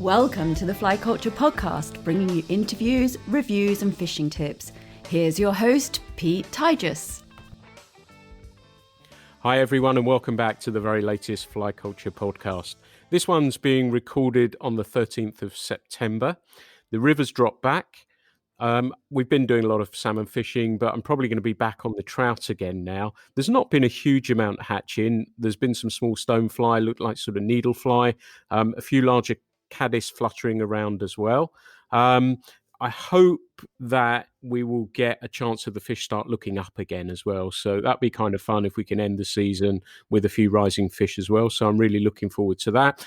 Welcome to the Fly Culture Podcast, bringing you interviews, reviews and fishing tips. Here's your host, Pete Tigers. Hi everyone and welcome back to the very latest Fly Culture Podcast. This one's being recorded on the 13th of September. The river's dropped back. We've been doing a lot of salmon fishing, but I'm probably going to be back on the trout again now. There's not been a huge amount hatching. There's been some small stonefly, look like sort of needlefly, a few larger caddis fluttering around as well. I hope that we will get a chance of the fish start looking up again as well. So that'd be kind of fun if we can end the season with a few rising fish as well. So I'm really looking forward to that.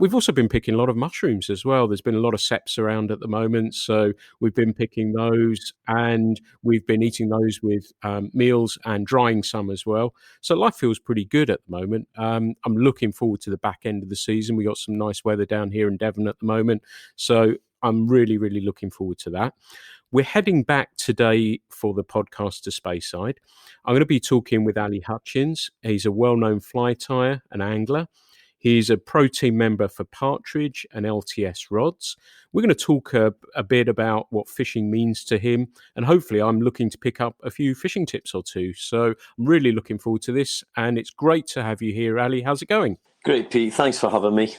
We've also been picking a lot of mushrooms as well. There's been a lot of seps around at the moment. So we've been picking those and we've been eating those with meals and drying some as well. So life feels pretty good at the moment. I'm looking forward to the back end of the season. We got some nice weather down here in Devon at the moment. So I'm really, really looking forward to that. We're heading back today for the podcast to Speyside. I'm going to be talking with Ali Hutchens. He's a well-known fly tyer and angler. He's a pro team member for Partridge and LTS rods. We're going to talk a bit about what fishing means to him, and hopefully I'm looking to pick up a few fishing tips or two. So I'm really looking forward to this, and it's great to have you here, Ali. How's it going? Great, Pete. Thanks for having me.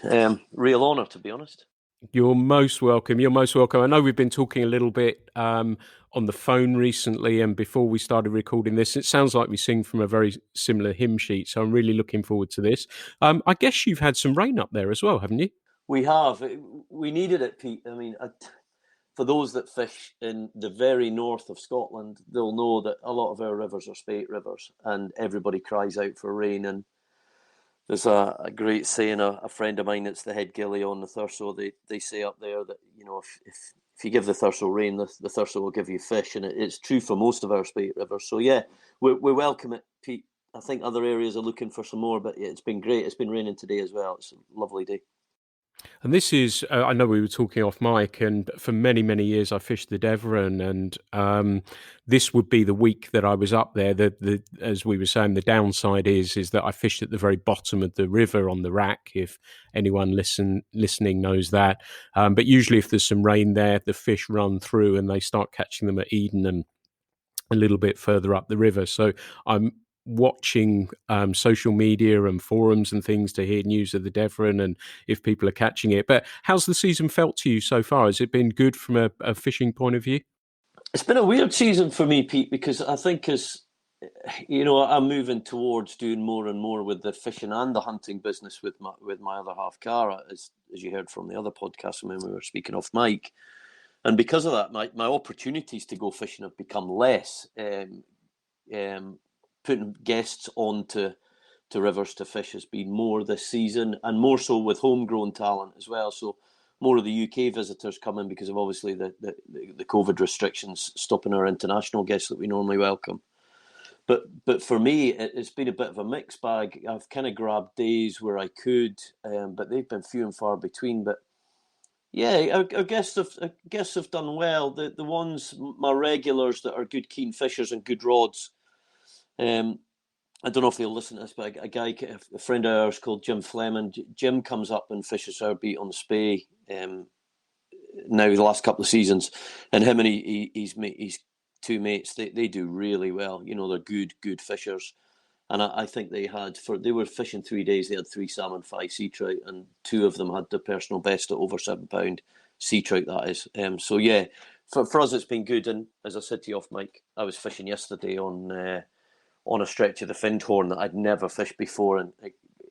Real honour, to be honest. You're most welcome. You're most welcome. I know we've been talking a little bit on the phone recently, and before we started recording this, it sounds like we sing from a very similar hymn sheet. So I'm really looking forward to this. I guess you've had some rain up there as well, haven't you? We have. We needed it, Pete. I mean, for those that fish in the very north of Scotland, they'll know that a lot of our rivers are spate rivers, and everybody cries out for rain. And there's a great saying, a friend of mine that's the head gillie on the Thurso, they say up there that, you know, if you give the Thurso rain, the Thurso will give you fish. And it's true for most of our spate rivers. So, yeah, we welcome it, Pete. I think other areas are looking for some more, but yeah, it's been great. It's been raining today as well. It's a lovely day. And this is, I know we were talking off mic, and for many, many years I fished the Devon, and this would be the week that I was up there. As we were saying, the downside is that I fished at the very bottom of the river on the rack, if anyone listening knows that. But usually if there's some rain there, the fish run through and they start catching them at Eden and a little bit further up the river. So I'm watching social media and forums and things to hear news of the Devon and if people are catching it. But how's the season felt to you so far? Has it been good from a fishing point of view? It's been a weird season for me, Pete, because I think as you know, I'm moving towards doing more and more with the fishing and the hunting business with my other half, Cara, as you heard from the other podcast when we were speaking off mic. And because of that, my opportunities to go fishing have become less. Putting guests onto rivers to fish has been more this season, and more so with homegrown talent as well. So more of the UK visitors coming because of obviously the COVID restrictions stopping our international guests that we normally welcome. But for me, it's been a bit of a mixed bag. I've kind of grabbed days where I could, but they've been few and far between. But yeah, our guests have done well. The ones, my regulars that are good keen fishers and good rods. I don't know if they'll listen to this, but a friend of ours called Jim Fleming. Jim comes up and fishes our beat on the Spey now the last couple of seasons, and him and his two mates, they do really well. You know, they're good fishers, and I think they were fishing 3 days. They had 3 salmon, 5 sea trout, and 2 of them had their personal best at over 7 pound sea trout. That is, so yeah, for us it's been good. And as I said to you off mic, I was fishing yesterday on a stretch of the Findhorn that I'd never fished before, and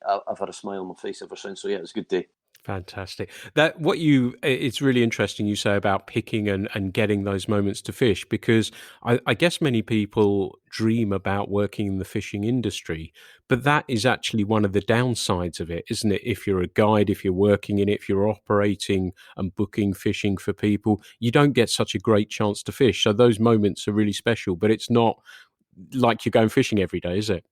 I've had a smile on my face ever since. So yeah, it was a good day. Fantastic. It's really interesting you say about picking and getting those moments to fish, because I guess many people dream about working in the fishing industry, but that is actually one of the downsides of it, isn't it? If you're a guide, if you're working in it, if you're operating and booking fishing for people, you don't get such a great chance to fish. So those moments are really special, but it's not like you're going fishing every day, is it?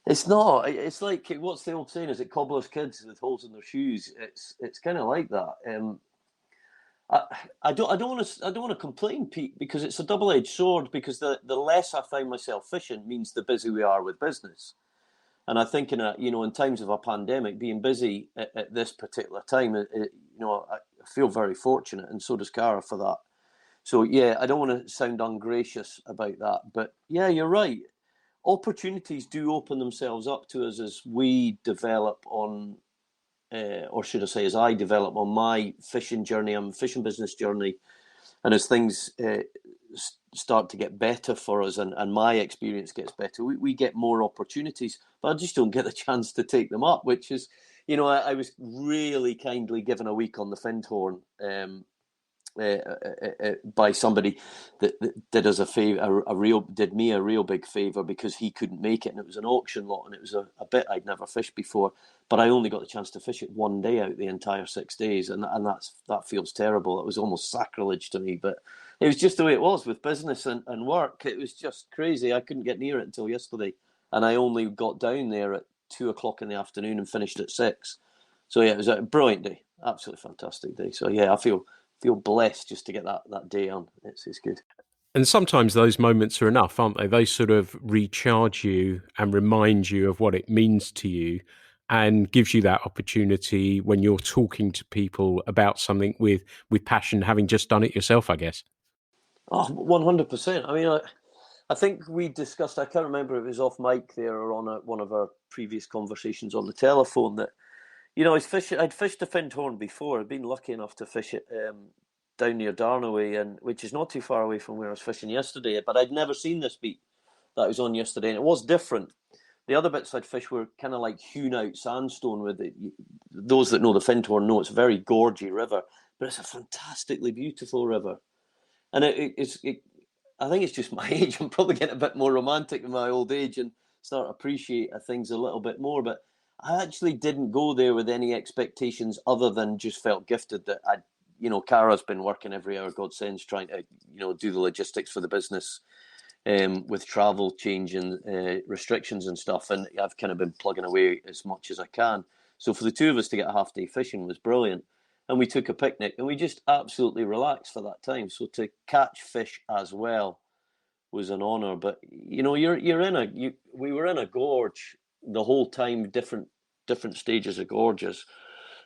It's not. It's like, what's the old saying? Is it cobbler's kids with holes in their shoes? It's kind of like that. I don't want to complain, Pete, because it's a double-edged sword. Because the less I find myself fishing means the busier we are with business. And I think in times of a pandemic, being busy at this particular time, feel very fortunate, and so does Cara for that. So yeah, I don't want to sound ungracious about that, but yeah, you're right. Opportunities do open themselves up to us as we develop on, or should I say, as I develop on my fishing journey, fishing business journey, and as things start to get better for us, and my experience gets better, we get more opportunities, but I just don't get the chance to take them up, which is, I was really kindly given a week on the Findhorn by somebody that did us a favor, did me a real big favor, because he couldn't make it, and it was an auction lot, and it was a bit I'd never fished before, but I only got the chance to fish it one day out the entire 6 days, and that feels terrible. It was almost sacrilege to me, but it was just the way it was with business and work. It was just crazy. I couldn't get near it until yesterday, and I only got down there at 2:00 in the afternoon and finished at 6. So yeah, it was a brilliant day, absolutely fantastic day. So yeah, I feel blessed just to get that day on. It's good. And sometimes those moments are enough, aren't they? They sort of recharge you and remind you of what it means to you, and gives you that opportunity when you're talking to people about something with passion, having just done it yourself, I guess. Oh, 100%. I mean, I think we discussed, I can't remember if it was off mic there or on one of our previous conversations on the telephone, that I'd fished the Findhorn before. I'd been lucky enough to fish it down near Darnaway, and which is not too far away from where I was fishing yesterday. But I'd never seen this beat that I was on yesterday, and it was different. The other bits I'd fished were kind of like hewn out sandstone. With it, those that know the Findhorn know it's a very gorgy river, but it's a fantastically beautiful river. And I think it's just my age. I'm probably getting a bit more romantic in my old age and start to appreciate things a little bit more. But I actually didn't go there with any expectations other than just felt gifted that Cara's been working every hour God sends, trying to, do the logistics for the business with travel changing restrictions and stuff. And I've kind of been plugging away as much as I can. So for the two of us to get a half day fishing was brilliant. And we took a picnic and we just absolutely relaxed for that time. So to catch fish as well was an honour. But we were in a gorge the whole time, different stages of gorges,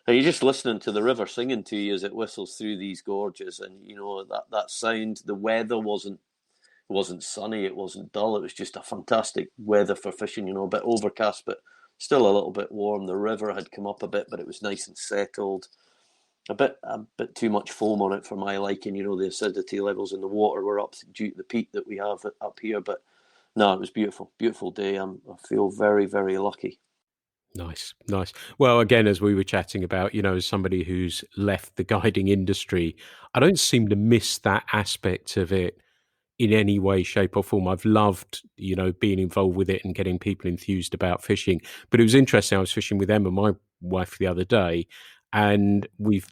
and you're just listening to the river singing to you as it whistles through these gorges, and that sound. The weather wasn't sunny, it wasn't dull, it was just a fantastic weather for fishing. A bit overcast, but still a little bit warm. The river had come up a bit, but it was nice and settled. A bit too much foam on it for my liking. The acidity levels in the water were up due to the peat that we have up here. But no, it was beautiful day. I feel very, very lucky. Nice. Well, again, as we were chatting about, as somebody who's left the guiding industry, I don't seem to miss that aspect of it in any way, shape, or form. I've loved, being involved with it and getting people enthused about fishing. But it was interesting. I was fishing with Emma, my wife, the other day, and we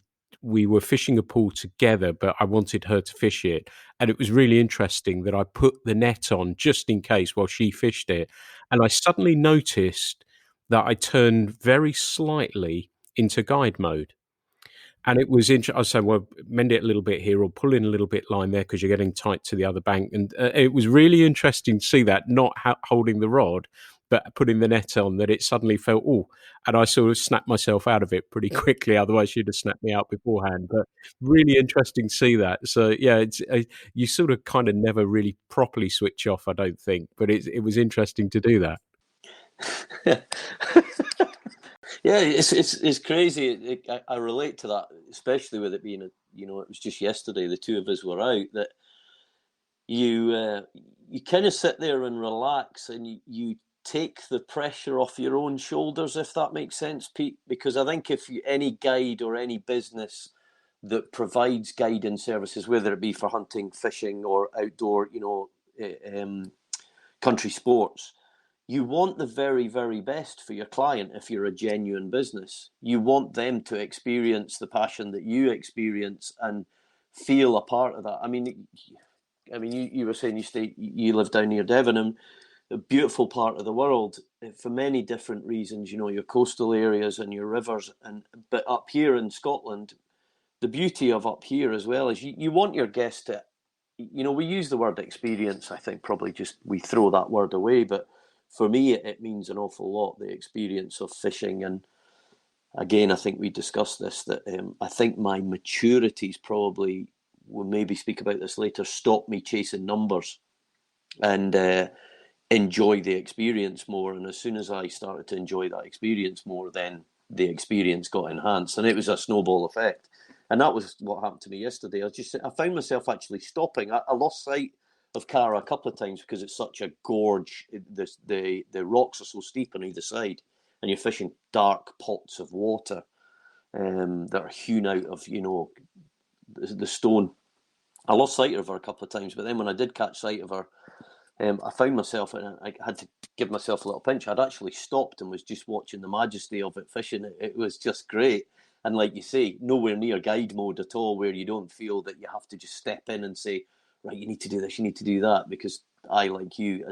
were fishing a pool together, but I wanted her to fish it. And it was really interesting that I put the net on just in case while she fished it. And I suddenly noticed that I turned very slightly into guide mode. And it was interesting. I was saying, well, mend it a little bit here or pull in a little bit line there because you're getting tight to the other bank. And it was really interesting to see that, not holding the rod, but putting the net on, that it suddenly felt, oh, and I sort of snapped myself out of it pretty quickly. Otherwise, she'd have snapped me out beforehand. But really interesting to see that. So, yeah, it's you sort of kind of never really properly switch off, I don't think. But it was interesting to do that. Yeah, it's crazy. I relate to that, especially with it being it was just yesterday. The two of us were out. That you kind of sit there and relax, and you take the pressure off your own shoulders, if that makes sense, Pete. Because I think if any guide or any business that provides guiding services, whether it be for hunting, fishing, or outdoor, country sports, you want the very, very best for your client. If you're a genuine business, you want them to experience the passion that you experience and feel a part of that. I mean, you were saying you live down near Devon, and a beautiful part of the world for many different reasons. Your coastal areas and your rivers, but up here in Scotland, the beauty of up here as well is you want your guests to, we use the word experience. I think probably just we throw that word away, but for me, it means an awful lot, the experience of fishing. And again, I think we discussed this, that I think my maturity's probably, we'll maybe speak about this later, stopped me chasing numbers and enjoy the experience more. And as soon as I started to enjoy that experience more, then the experience got enhanced, and it was a snowball effect. And that was what happened to me yesterday. I found myself actually stopping. I lost sight of Cara a couple of times because it's such a gorge. The rocks are so steep on either side, and you're fishing dark pots of water that are hewn out of, the stone. I lost sight of her a couple of times, but then when I did catch sight of her, I found myself, and I had to give myself a little pinch. I'd actually stopped and was just watching the majesty of it fishing. It was just great. And like you say, nowhere near guide mode at all, where you don't feel that you have to just step in and say, right, you need to do this, you need to do that. Because I, like you,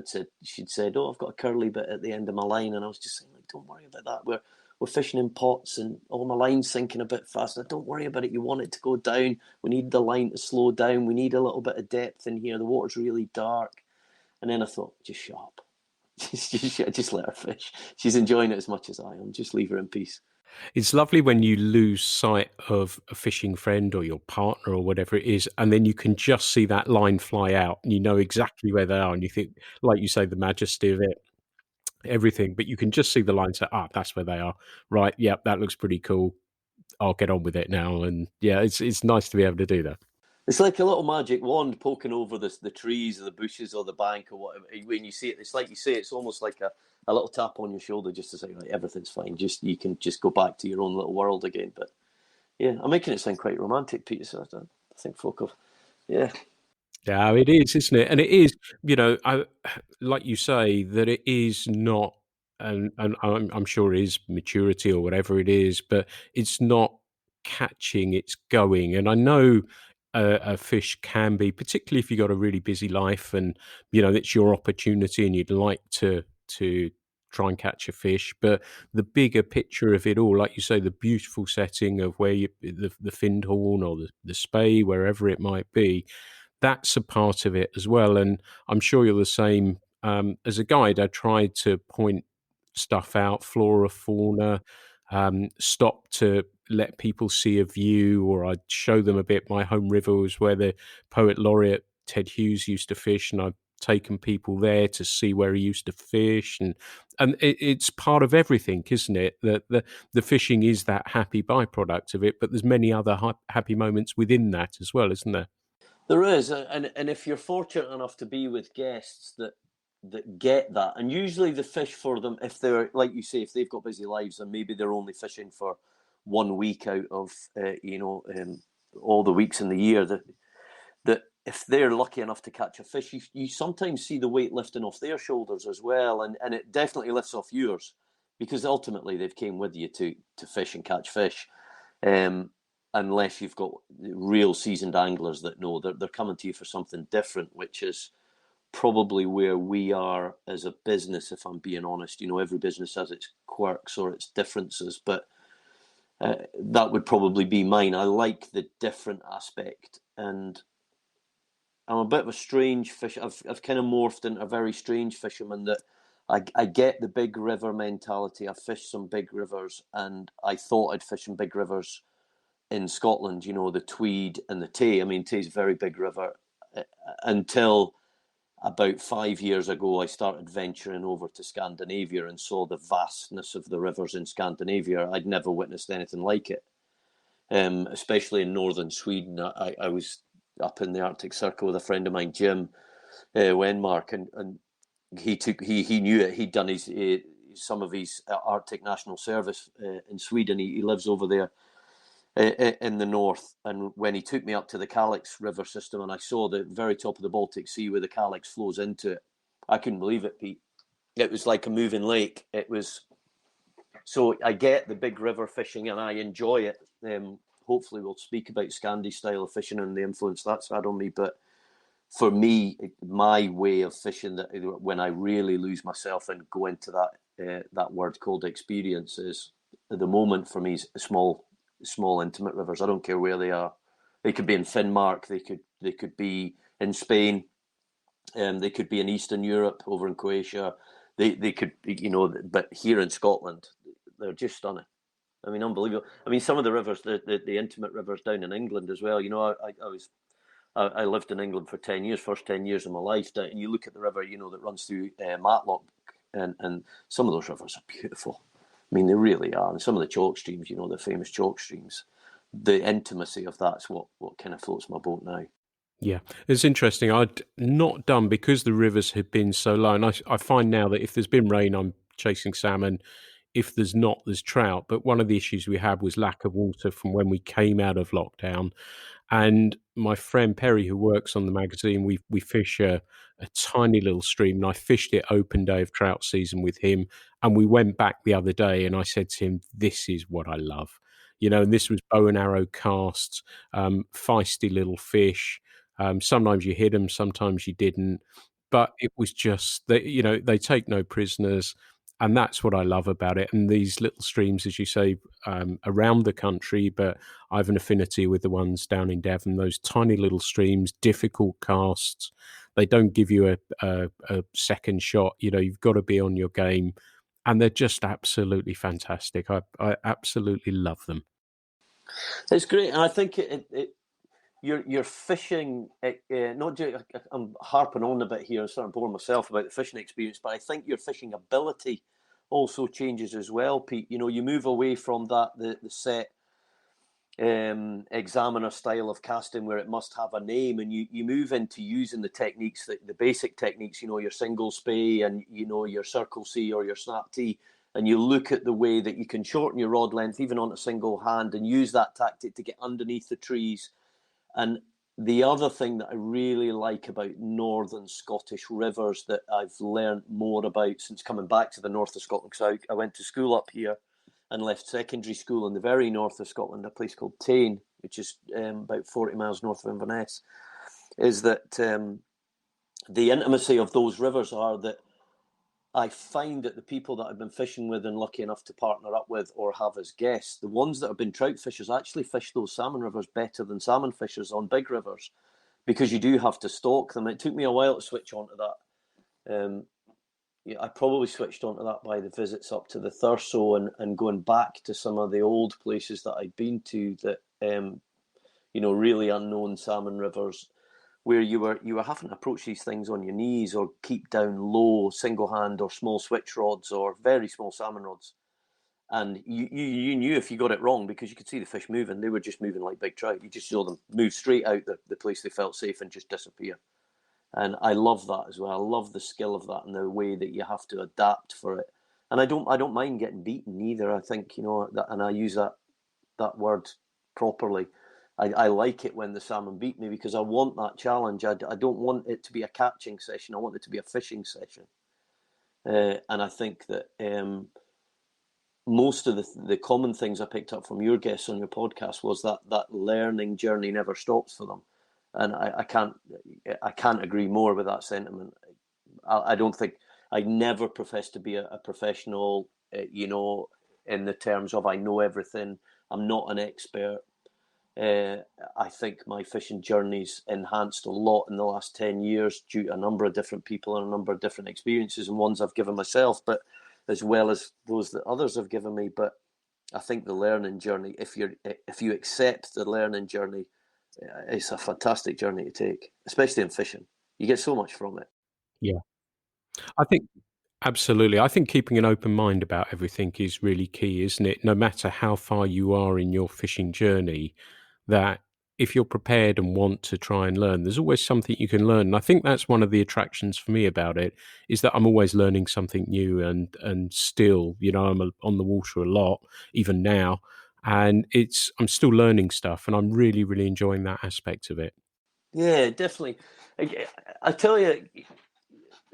she'd said, oh, I've got a curly bit at the end of my line. And I was just saying, like, don't worry about that. We're fishing in pots and all my line's sinking a bit faster. Don't worry about it. You want it to go down. We need the line to slow down. We need a little bit of depth in here. The water's really dark. And then I thought, just shut up. just let her fish. She's enjoying it as much as I am. Just leave her in peace. It's lovely when you lose sight of a fishing friend or your partner or whatever it is, and then you can just see that line fly out and you know exactly where they are. And you think, like you say, the majesty of it, everything, but you can just see the line say, that's where they are. Right. Yep. That looks pretty cool. I'll get on with it now. And yeah, it's nice to be able to do that. It's like a little magic wand poking over the trees or the bushes or the bank or whatever. When you see it, it's like you say, it's almost like a little tap on your shoulder just to say, right, everything's fine. You can just go back to your own little world again. But yeah, I'm making it sound quite romantic, Peter. So I think folk have, yeah. Yeah, it is, isn't it? And it is, like you say, that it is not, and I'm sure it is maturity or whatever it is, but it's not catching, it's going. And I know a fish can be, particularly if you've got a really busy life and, it's your opportunity and you'd like to try and catch a fish. But the bigger picture of it all, like you say, the beautiful setting of where the finned horn or the spey, wherever it might be, that's a part of it as well. And I'm sure you're the same. As a guide, I tried to point stuff out, flora, fauna, stop to let people see a view, or I'd show them a bit. My home river was where the poet laureate Ted Hughes used to fish, and I've taken people there to see where he used to fish, and it's part of everything, isn't it? That the fishing is that happy byproduct of it, but there's many other happy moments within that as well, isn't there? There is, and if you're fortunate enough to be with guests that get that, and usually the fish for them, if they're, like you say, if they've got busy lives and maybe they're only fishing for 1 week out of all the weeks in the year, that if they're lucky enough to catch a fish, you sometimes see the weight lifting off their shoulders as well, and it definitely lifts off yours, because ultimately they've came with you to fish and catch fish. Unless you've got real seasoned anglers that know they're coming to you for something different, which is probably where we are as a business, if I'm being honest. Every business has its quirks or its differences, but that would probably be mine. I like the different aspect, and I'm a bit of a strange fish. I've kind of morphed into a very strange fisherman, that I get the big river mentality. I've fished some big rivers, and I thought I'd fish some big rivers in Scotland, the Tweed and the Tay. I mean, Tay's a very big river, until about 5 years ago, I started venturing over to Scandinavia and saw the vastness of the rivers in Scandinavia. I'd never witnessed anything like it, especially in northern Sweden. I was up in the Arctic Circle with a friend of mine, Jim Wenmark, and he knew it. He'd done some of his Arctic National Service in Sweden. He lives over there in the north, and when he took me up to the Kalix river system and I saw the very top of the Baltic Sea where the Kalix flows into it, I couldn't believe it, Pete. It was like a moving lake. It was, so I get the big river fishing and I enjoy it. Hopefully we'll speak about Scandi style of fishing and the influence that's had on me, but for me, my way of fishing, that when I really lose myself and go into that word called experience, is the moment for me is small intimate rivers. I don't care where they are. They could be in Finnmark, they could be in Spain, they could be in Eastern Europe, over in Croatia. They could be, but here in Scotland, they're just stunning. I mean, unbelievable. I mean, some of the rivers, the intimate rivers down in England as well. You know, I lived in England for 10 years, first 10 years of my life. And you look at the river, you know, that runs through Matlock, and some of those rivers are beautiful. I mean, they really are. And some of the chalk streams, you know, the famous chalk streams, the intimacy of that's what kind of floats my boat now. Yeah, it's interesting. I'd not done because the rivers had been so low. And I find now that if there's been rain, I'm chasing salmon. If there's not, there's trout. But one of the issues we had was lack of water from when we came out of lockdown. And my friend Perry, who works on the magazine, we fish a tiny little stream, and I fished it open day of trout season with him. And we went back the other day, and I said to him, "This is what I love." You know, and this was bow and arrow casts, feisty little fish. Sometimes you hit them, sometimes you didn't, but it was just they, you know, they take no prisoners, and that's what I love about it. And these little streams, as you say, around the country, but I have an affinity with the ones down in Devon. Those tiny little streams, difficult casts. They don't give you a second shot. You know, you've got to be on your game, and they're just absolutely fantastic. I absolutely love them. It's great, and I think you're fishing. Not just, I'm harping on a bit here and starting to bore myself about the fishing experience, but I think your fishing ability also changes as well, Pete. You know, you move away from the set examiner style of casting where it must have a name, and you move into using the techniques, the basic techniques, you know, your single spey and, you know, your circle C or your snap T, and you look at the way that you can shorten your rod length even on a single hand and use that tactic to get underneath the trees. And the other thing that I really like about northern Scottish rivers that I've learned more about since coming back to the north of Scotland, because I went to school up here and left secondary school in the very north of Scotland, a place called Tain, which is about 40 miles north of Inverness, is that the intimacy of those rivers are that I find that the people that I've been fishing with and lucky enough to partner up with or have as guests, the ones that have been trout fishers actually fish those salmon rivers better than salmon fishers on big rivers, because you do have to stalk them. It took me a while to switch onto that. I probably switched onto that by the visits up to the Thurso and going back to some of the old places that I'd been to that, you know, really unknown salmon rivers, where you were having to approach these things on your knees or keep down low single hand or small switch rods or very small salmon rods. And you knew if you got it wrong, because you could see the fish moving, they were just moving like big trout. You just saw them move straight out the place they felt safe and just disappear. And I love that as well. I love the skill of that and the way that you have to adapt for it. And I don't mind getting beaten either. I think, you know, that, and I use that word properly. I like it when the salmon beat me, because I want that challenge. I don't want it to be a catching session. I want it to be a fishing session. And I think that most of the common things I picked up from your guests on your podcast was that learning journey never stops for them. And I can't agree more with that sentiment. I don't think, I never profess to be a professional, you know, in the terms of I know everything. I'm not an expert. I think my fishing journey's enhanced a lot in the last 10 years due to a number of different people and a number of different experiences, and ones I've given myself, but as well as those that others have given me. But I think the learning journey, if you accept the learning journey, it's a fantastic journey to take, especially in fishing. You get so much from it. Yeah, I think absolutely. I think keeping an open mind about everything is really key, isn't it? No matter how far you are in your fishing journey, that if you're prepared and want to try and learn, there's always something you can learn. And I think that's one of the attractions for me about it, is that I'm always learning something new, and still, you know, I'm on the water a lot, even now, and I'm still learning stuff, and I'm really, really enjoying that aspect of it. Yeah, definitely. I tell you,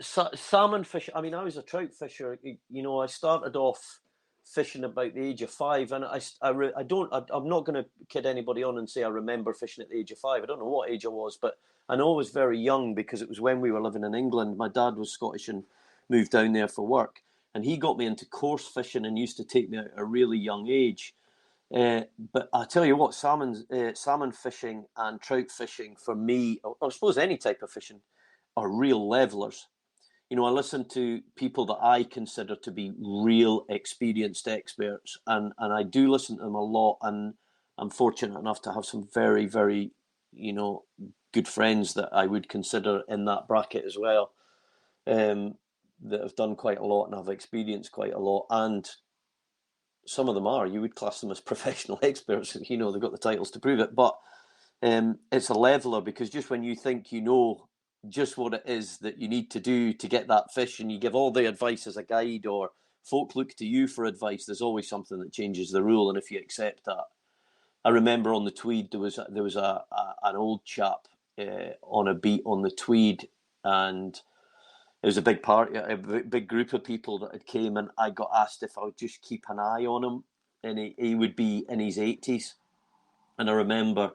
salmon fish. I mean, I was a trout fisher. You know, I started off fishing about the age of 5, and I'm not going to kid anybody on and say I remember fishing at the age of 5. I don't know what age I was, but I know I was very young, because it was when we were living in England. My dad was Scottish and moved down there for work, and he got me into coarse fishing and used to take me at a really young age. But I tell you what, salmon fishing and trout fishing for me, or I suppose any type of fishing, are real levelers. I listen to people that I consider to be real experienced experts, and I do listen to them a lot, and I'm fortunate enough to have some very, very, good friends that I would consider in that bracket as well, that have done quite a lot and have experienced quite a lot, and some of them you would class them as professional experts. They've got the titles to prove it, but it's a leveler, because just when you think you know just what it is that you need to do to get that fish, and you give all the advice as a guide, or folk look to you for advice, there's always something that changes the rule. And if you accept that, I remember on the Tweed there was an old chap on a beat on the Tweed, and it was a big party, a big group of people that had came, and I got asked if I would just keep an eye on him, and he would be in his 80s, and I remember.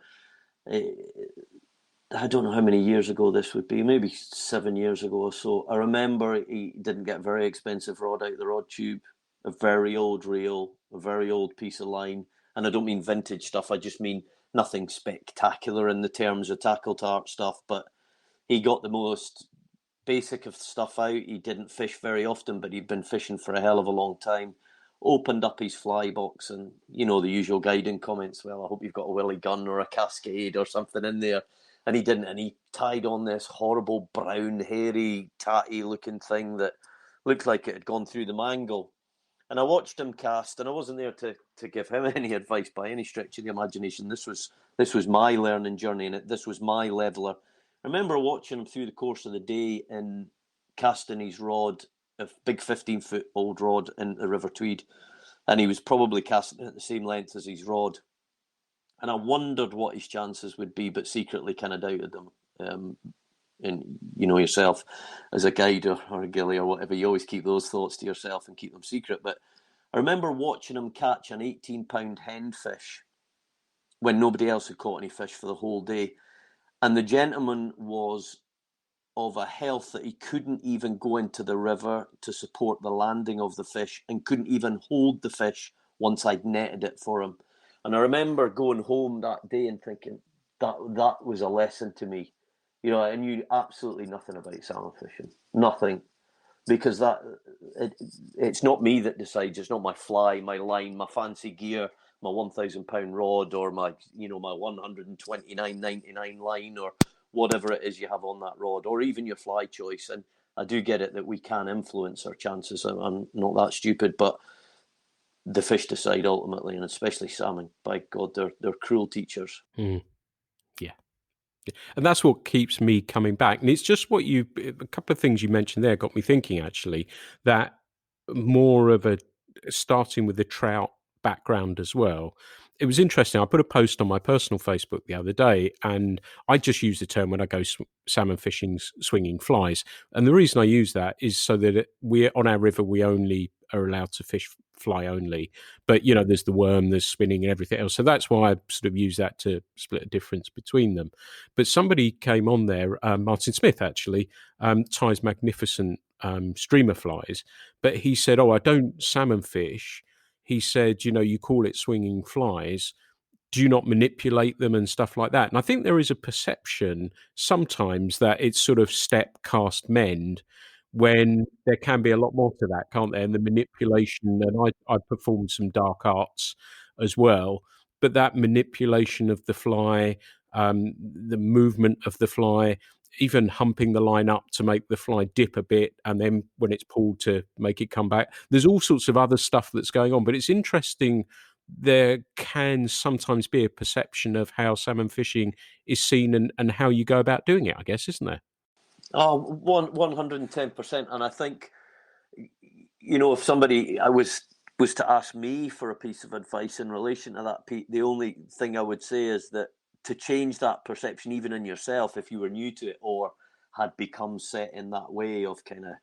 I don't know how many years ago this would be, maybe 7 years ago or so. I remember he didn't get a very expensive rod out of the rod tube, a very old reel, a very old piece of line. And I don't mean vintage stuff, I just mean nothing spectacular in the terms of tackle tart stuff. But he got the most basic of stuff out. He didn't fish very often, but he'd been fishing for a hell of a long time. Opened up his fly box, and the usual guiding comments. Well, I hope you've got a Willie gun or a Cascade or something in there. And he didn't. And he tied on this horrible brown, hairy, tatty looking thing that looked like it had gone through the mangle. And I watched him cast, and I wasn't there to give him any advice by any stretch of the imagination. This was my learning journey, and this was my leveler. I remember watching him through the course of the day and casting his rod, a big 15-foot old rod, in the River Tweed, and he was probably casting at the same length as his rod. And I wondered what his chances would be, but secretly kind of doubted them. And yourself as a guide or a gilly or whatever, you always keep those thoughts to yourself and keep them secret. But I remember watching him catch an 18-pound henfish when nobody else had caught any fish for the whole day. And the gentleman was of a health that he couldn't even go into the river to support the landing of the fish, and couldn't even hold the fish once I'd netted it for him. And I remember going home that day and thinking that was a lesson to me. I knew absolutely nothing about salmon fishing, nothing, because it's not me that decides. It's not my fly, my line, my fancy gear, my £1,000 rod, or my my $129.99 line, or whatever it is you have on that rod, or even your fly choice. And I do get it that we can influence our chances. I'm not that stupid, but the fish decide ultimately, and especially salmon. By God, they're cruel teachers. Yeah. And that's what keeps me coming back. And it's just a couple of things you mentioned there got me thinking, actually, that more of a starting with the trout background as well. It was interesting. I put a post on my personal Facebook the other day, and I just use the term when I go salmon fishing, swinging flies. And the reason I use that is so that we're on our river, we only are allowed to fish fly only. But, there's the worm, there's spinning and everything else. So that's why I sort of use that to split a difference between them. But somebody came on there, Martin Smith actually, ties magnificent streamer flies. But he said, I don't salmon fish. He said, you call it swinging flies. Do you not manipulate them and stuff like that? And I think there is a perception sometimes that it's sort of step, cast, mend, when there can be a lot more to that, can't there? And the manipulation, and I performed some dark arts as well, but that manipulation of the fly, the movement of the fly, even humping the line up to make the fly dip a bit, and then when it's pulled to make it come back. There's all sorts of other stuff that's going on, but it's interesting. There can sometimes be a perception of how salmon fishing is seen and how you go about doing it, I guess, isn't there? Oh, 110%. And I think, if somebody was to ask me for a piece of advice in relation to that, Pete, the only thing I would say is that to change that perception, even in yourself, if you were new to it or had become set in that way of kind of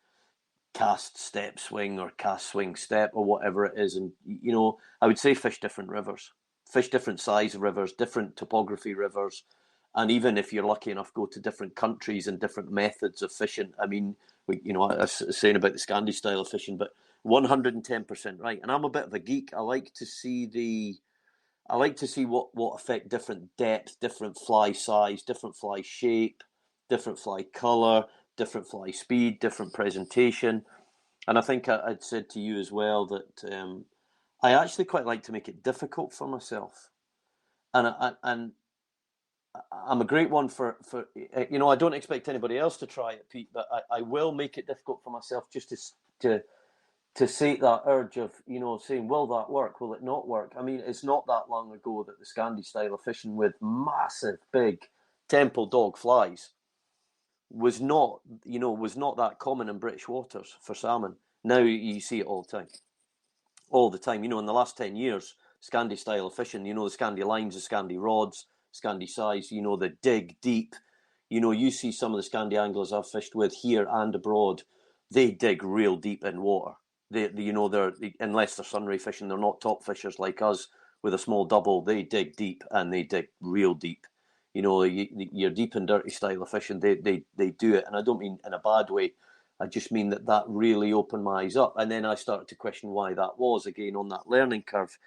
cast, step, swing, or cast, swing, step, or whatever it is. And, I would say fish different rivers, fish different size rivers, different topography rivers. And even if you're lucky enough, go to different countries and different methods of fishing. I mean, I was saying about the Scandi style of fishing, but 110% right. And I'm a bit of a geek. I like to see what affect different depth, different fly size, different fly shape, different fly color, different fly speed, different presentation. And I think I'd said to you as well that I actually quite like to make it difficult for myself. And I'm a great one for I don't expect anybody else to try it, Pete, but I will make it difficult for myself just to sate that urge of, saying, will that work? Will it not work? I mean, it's not that long ago that the Scandi style of fishing with massive, big temple dog flies was not that common in British waters for salmon. Now you see it all the time. All the time. In the last 10 years, Scandi style of fishing, the Scandi lines, the Scandi rods, Scandi size, the dig deep. You see some of the Scandi anglers I've fished with here and abroad, they dig real deep in water. They're unless they're sunray fishing, they're not top fishers like us with a small double. They dig deep and they dig real deep. Your deep and dirty style of fishing, they do it, and I don't mean in a bad way. I just mean that really opened my eyes up, and then I started to question why that was again on that learning curve,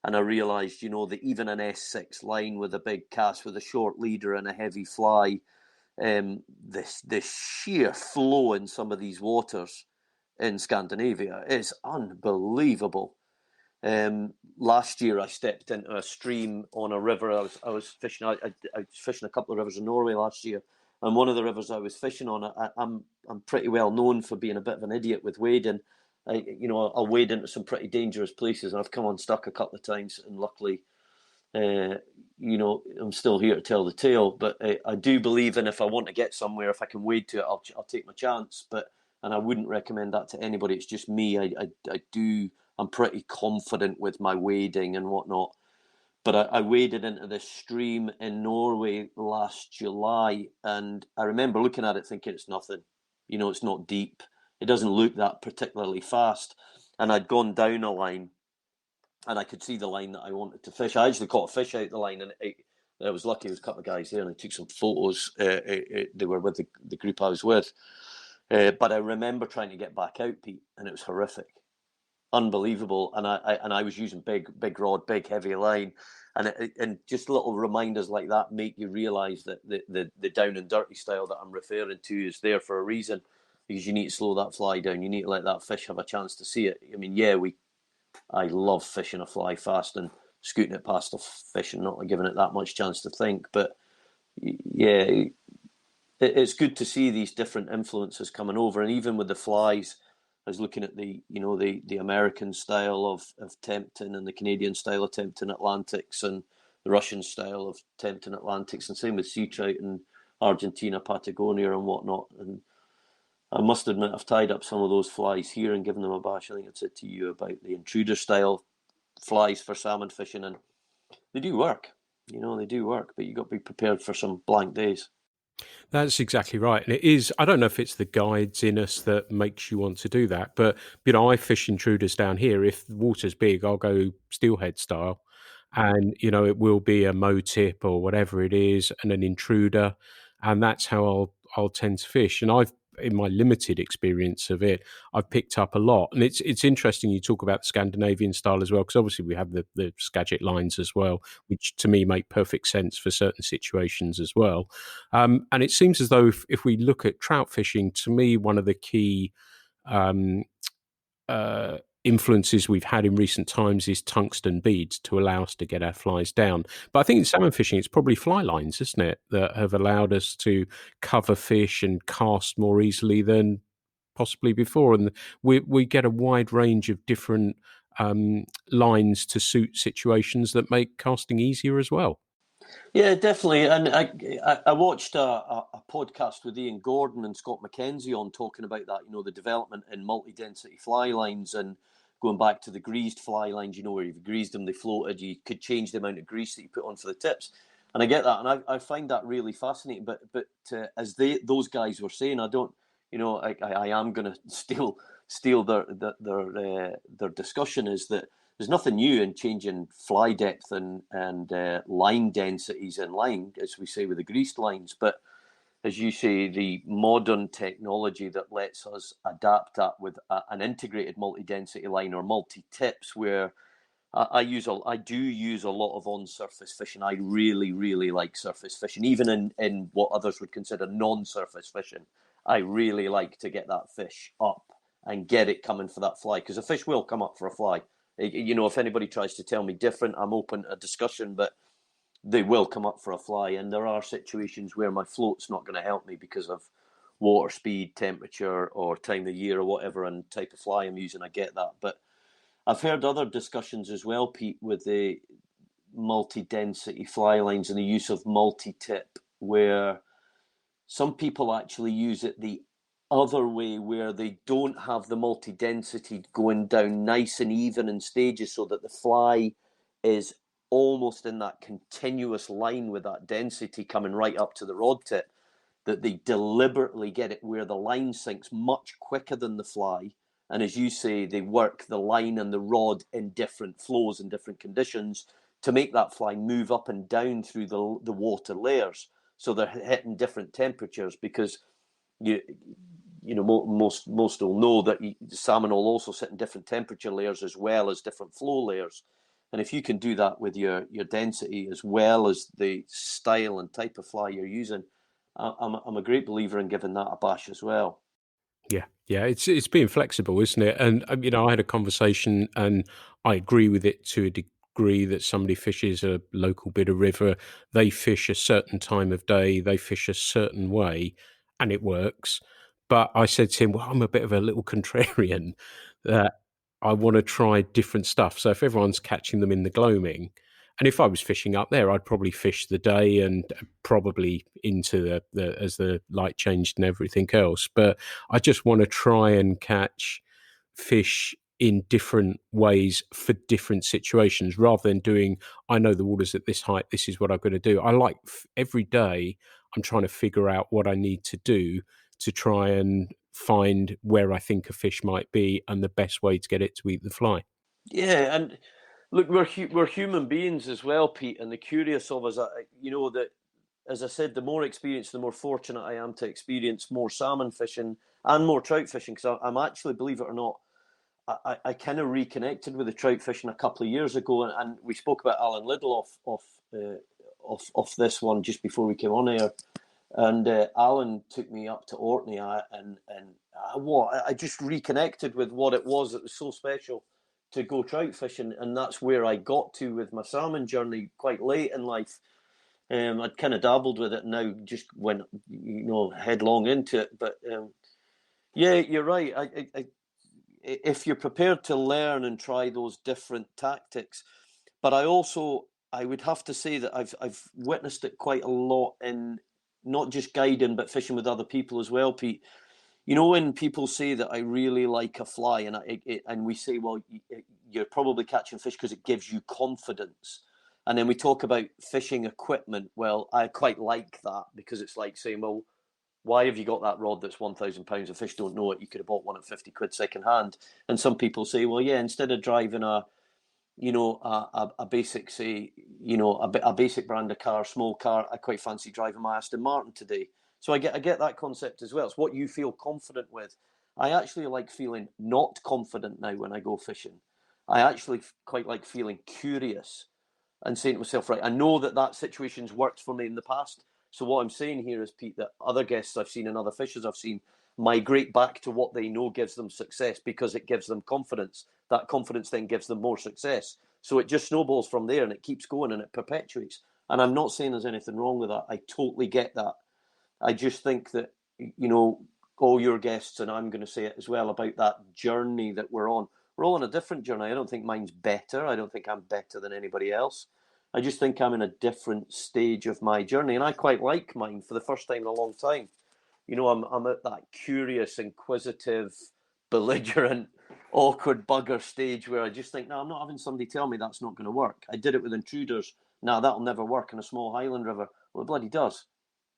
and I realised, that even an S6 line with a big cast with a short leader and a heavy fly, this sheer flow in some of these waters in Scandinavia is unbelievable. Last year I stepped into a stream on a river. I was fishing. I was fishing a couple of rivers in Norway last year, and one of the rivers I was fishing on, I'm pretty well known for being a bit of an idiot with wading. I'll wade into some pretty dangerous places, and I've come unstuck a couple of times, and luckily, I'm still here to tell the tale. But I do believe in, if I want to get somewhere, if I can wade to it, I'll take my chance. And I wouldn't recommend that to anybody. It's just me. I'm pretty confident with my wading and whatnot. But I waded into this stream in Norway last July, and I remember looking at it thinking it's nothing. It's not deep. It doesn't look that particularly fast. And I'd gone down a line, and I could see the line that I wanted to fish. I actually caught a fish out the line, and I was lucky. There was a couple of guys there, and I took some photos. They were with the group I was with. But I remember trying to get back out, Pete, and it was horrific. Unbelievable, and I was using big rod, big heavy line, and just little reminders like that make you realise that the down and dirty style that I'm referring to is there for a reason, because you need to slow that fly down. You need to let that fish have a chance to see it. I mean, I love fishing a fly fast and scooting it past the fish and not giving it that much chance to think. But yeah, it's good to see these different influences coming over, and even with the flies. I was looking at the American style of tempting and the Canadian style of tempting Atlantics and the Russian style of tempting Atlantics, and same with sea trout in Argentina, Patagonia and whatnot. And I must admit, I've tied up some of those flies here and given them a bash. I think I said to you about the intruder style flies for salmon fishing, and they do work. They do work, but you've got to be prepared for some blank days. That's exactly right. And it is, I don't know if it's the guides in us that makes you want to do that, but, I fish intruders down here. If the water's big, I'll go steelhead style. And, it will be a tip or whatever it is and an intruder. And that's how I'll tend to fish. And in my limited experience of it, I've picked up a lot. And it's interesting you talk about the Scandinavian style as well, because obviously we have the Skagit lines as well, which to me make perfect sense for certain situations as well. And it seems as though if we look at trout fishing, to me, one of the key influences we've had in recent times is tungsten beads to allow us to get our flies down. But I think in salmon fishing, it's probably fly lines, isn't it, that have allowed us to cover fish and cast more easily than possibly before. And we get a wide range of different lines to suit situations that make casting easier as well. Yeah, definitely. And I watched a podcast with Ian Gordon and Scott McKenzie on talking about that, the development in multi-density fly lines and going back to the greased fly lines, where you've greased them, they floated, you could change the amount of grease that you put on for the tips. And I get that, and I find that really fascinating. But as those guys were saying, I don't, I am going to steal their discussion, is that there's nothing new in changing fly depth and line densities in line, as we say with the greased lines. But as you say, the modern technology that lets us adapt that with an integrated multi-density line or multi-tips, where I do use a lot of on-surface fishing. I really, really like surface fishing, even in what others would consider non-surface fishing. I really like to get that fish up and get it coming for that fly, because a fish will come up for a fly. You know, if anybody tries to tell me different, I'm open to a discussion, but they will come up for a fly. And there are situations where my float's not going to help me because of water speed, temperature, or time of year or whatever, and type of fly I'm using. I get that. But I've heard other discussions as well, Pete, with the multi-density fly lines and the use of multi-tip, where some people actually use it the other way, where they don't have the multi-density going down nice and even in stages, so that the fly is almost in that continuous line with that density coming right up to the rod tip, that they deliberately get it where the line sinks much quicker than the fly. And as you say, they work the line and the rod in different flows and different conditions to make that fly move up and down through the water layers. So they're hitting different temperatures, because you know most will know that salmon will also sit in different temperature layers as well as different flow layers. And if you can do that with your density as well as the style and type of fly you're using, I'm a great believer in giving that a bash as well. Yeah, it's being flexible, isn't it? And you know, I had a conversation, and I agree with it to a degree, that somebody fishes a local bit of river, they fish a certain time of day, they fish a certain way, and it works. But I said to him, well, I'm a bit of a little contrarian, that I want to try different stuff. So if everyone's catching them in the gloaming, and if I was fishing up there, I'd probably fish the day and probably into the as the light changed and everything else. But I just want to try and catch fish in different ways for different situations, rather than doing, I know the water's at this height, this is what I'm going to do. I like every day I'm trying to figure out what I need to do to try and find where I think a fish might be and the best way to get it to eat the fly. Yeah, and look, we're human beings as well, Pete, and the curious of us, you know, that, as I said, the more experience, the more fortunate I am to experience more salmon fishing and more trout fishing, because I'm actually, believe it or not, I kind of reconnected with the trout fishing a couple of years ago, and we spoke about Alan Liddell off this one just before we came on air, and Alan took me up to Orkney, and I just reconnected with what it was that was so special to go trout fishing, and that's where I got to with my salmon journey quite late in life. I'd kind of dabbled with it, and now just went, you know, headlong into it. But yeah, you're right. If you're prepared to learn and try those different tactics, but I would have to say that I've witnessed it quite a lot in not just guiding but fishing with other people as well, Pete. You know, when people say that I really like a fly, and we say, well, you're probably catching fish because it gives you confidence. And then we talk about fishing equipment. Well, I quite like that, because it's like saying, well, why have you got that rod that's £1,000? The fish don't know it. You could have bought one at 50 quid second hand. And some people say, well, yeah, instead of driving a basic, say, you know, a basic brand of car, small car, I quite fancy driving my Aston Martin today. So I get that concept as well. It's what you feel confident with. I actually like feeling not confident now when I go fishing. I actually quite like feeling curious and saying to myself, right, I know that situation's worked for me in the past. So what I'm saying here is, Pete, that other guests I've seen and other fishers I've seen migrate back to what they know gives them success, because it gives them confidence. That confidence then gives them more success. So it just snowballs from there, and it keeps going and it perpetuates. And I'm not saying there's anything wrong with that. I totally get that. I just think that, you know, all your guests, and I'm going to say it as well, about that journey that we're on. We're all on a different journey. I don't think mine's better. I don't think I'm better than anybody else. I just think I'm in a different stage of my journey, and I quite like mine for the first time in a long time. You know, I'm at that curious, inquisitive, belligerent, awkward bugger stage where I just think, no, I'm not having somebody tell me that's not going to work. I did it with intruders. No, that'll never work in a small highland river. Well, it bloody does.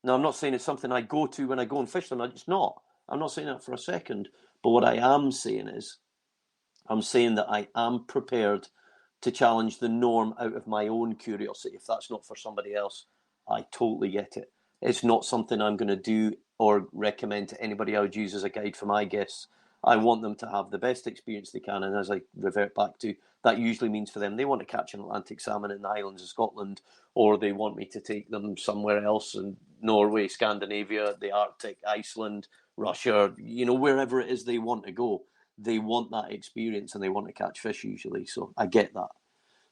Now, I'm not saying it's something I go to when I go and fish them. It's not. I'm not saying that for a second. But what I am saying is, I'm saying that I am prepared to challenge the norm out of my own curiosity. If that's not for somebody else, I totally get it. It's not something I'm going to do or recommend to anybody I would use as a guide for my guests. I want them to have the best experience they can. And as I revert back to, that usually means for them, they want to catch an Atlantic salmon in the Highlands of Scotland, or they want me to take them somewhere else in Norway, Scandinavia, the Arctic, Iceland, Russia, wherever it is they want to go. They want that experience and they want to catch fish usually. So I get that.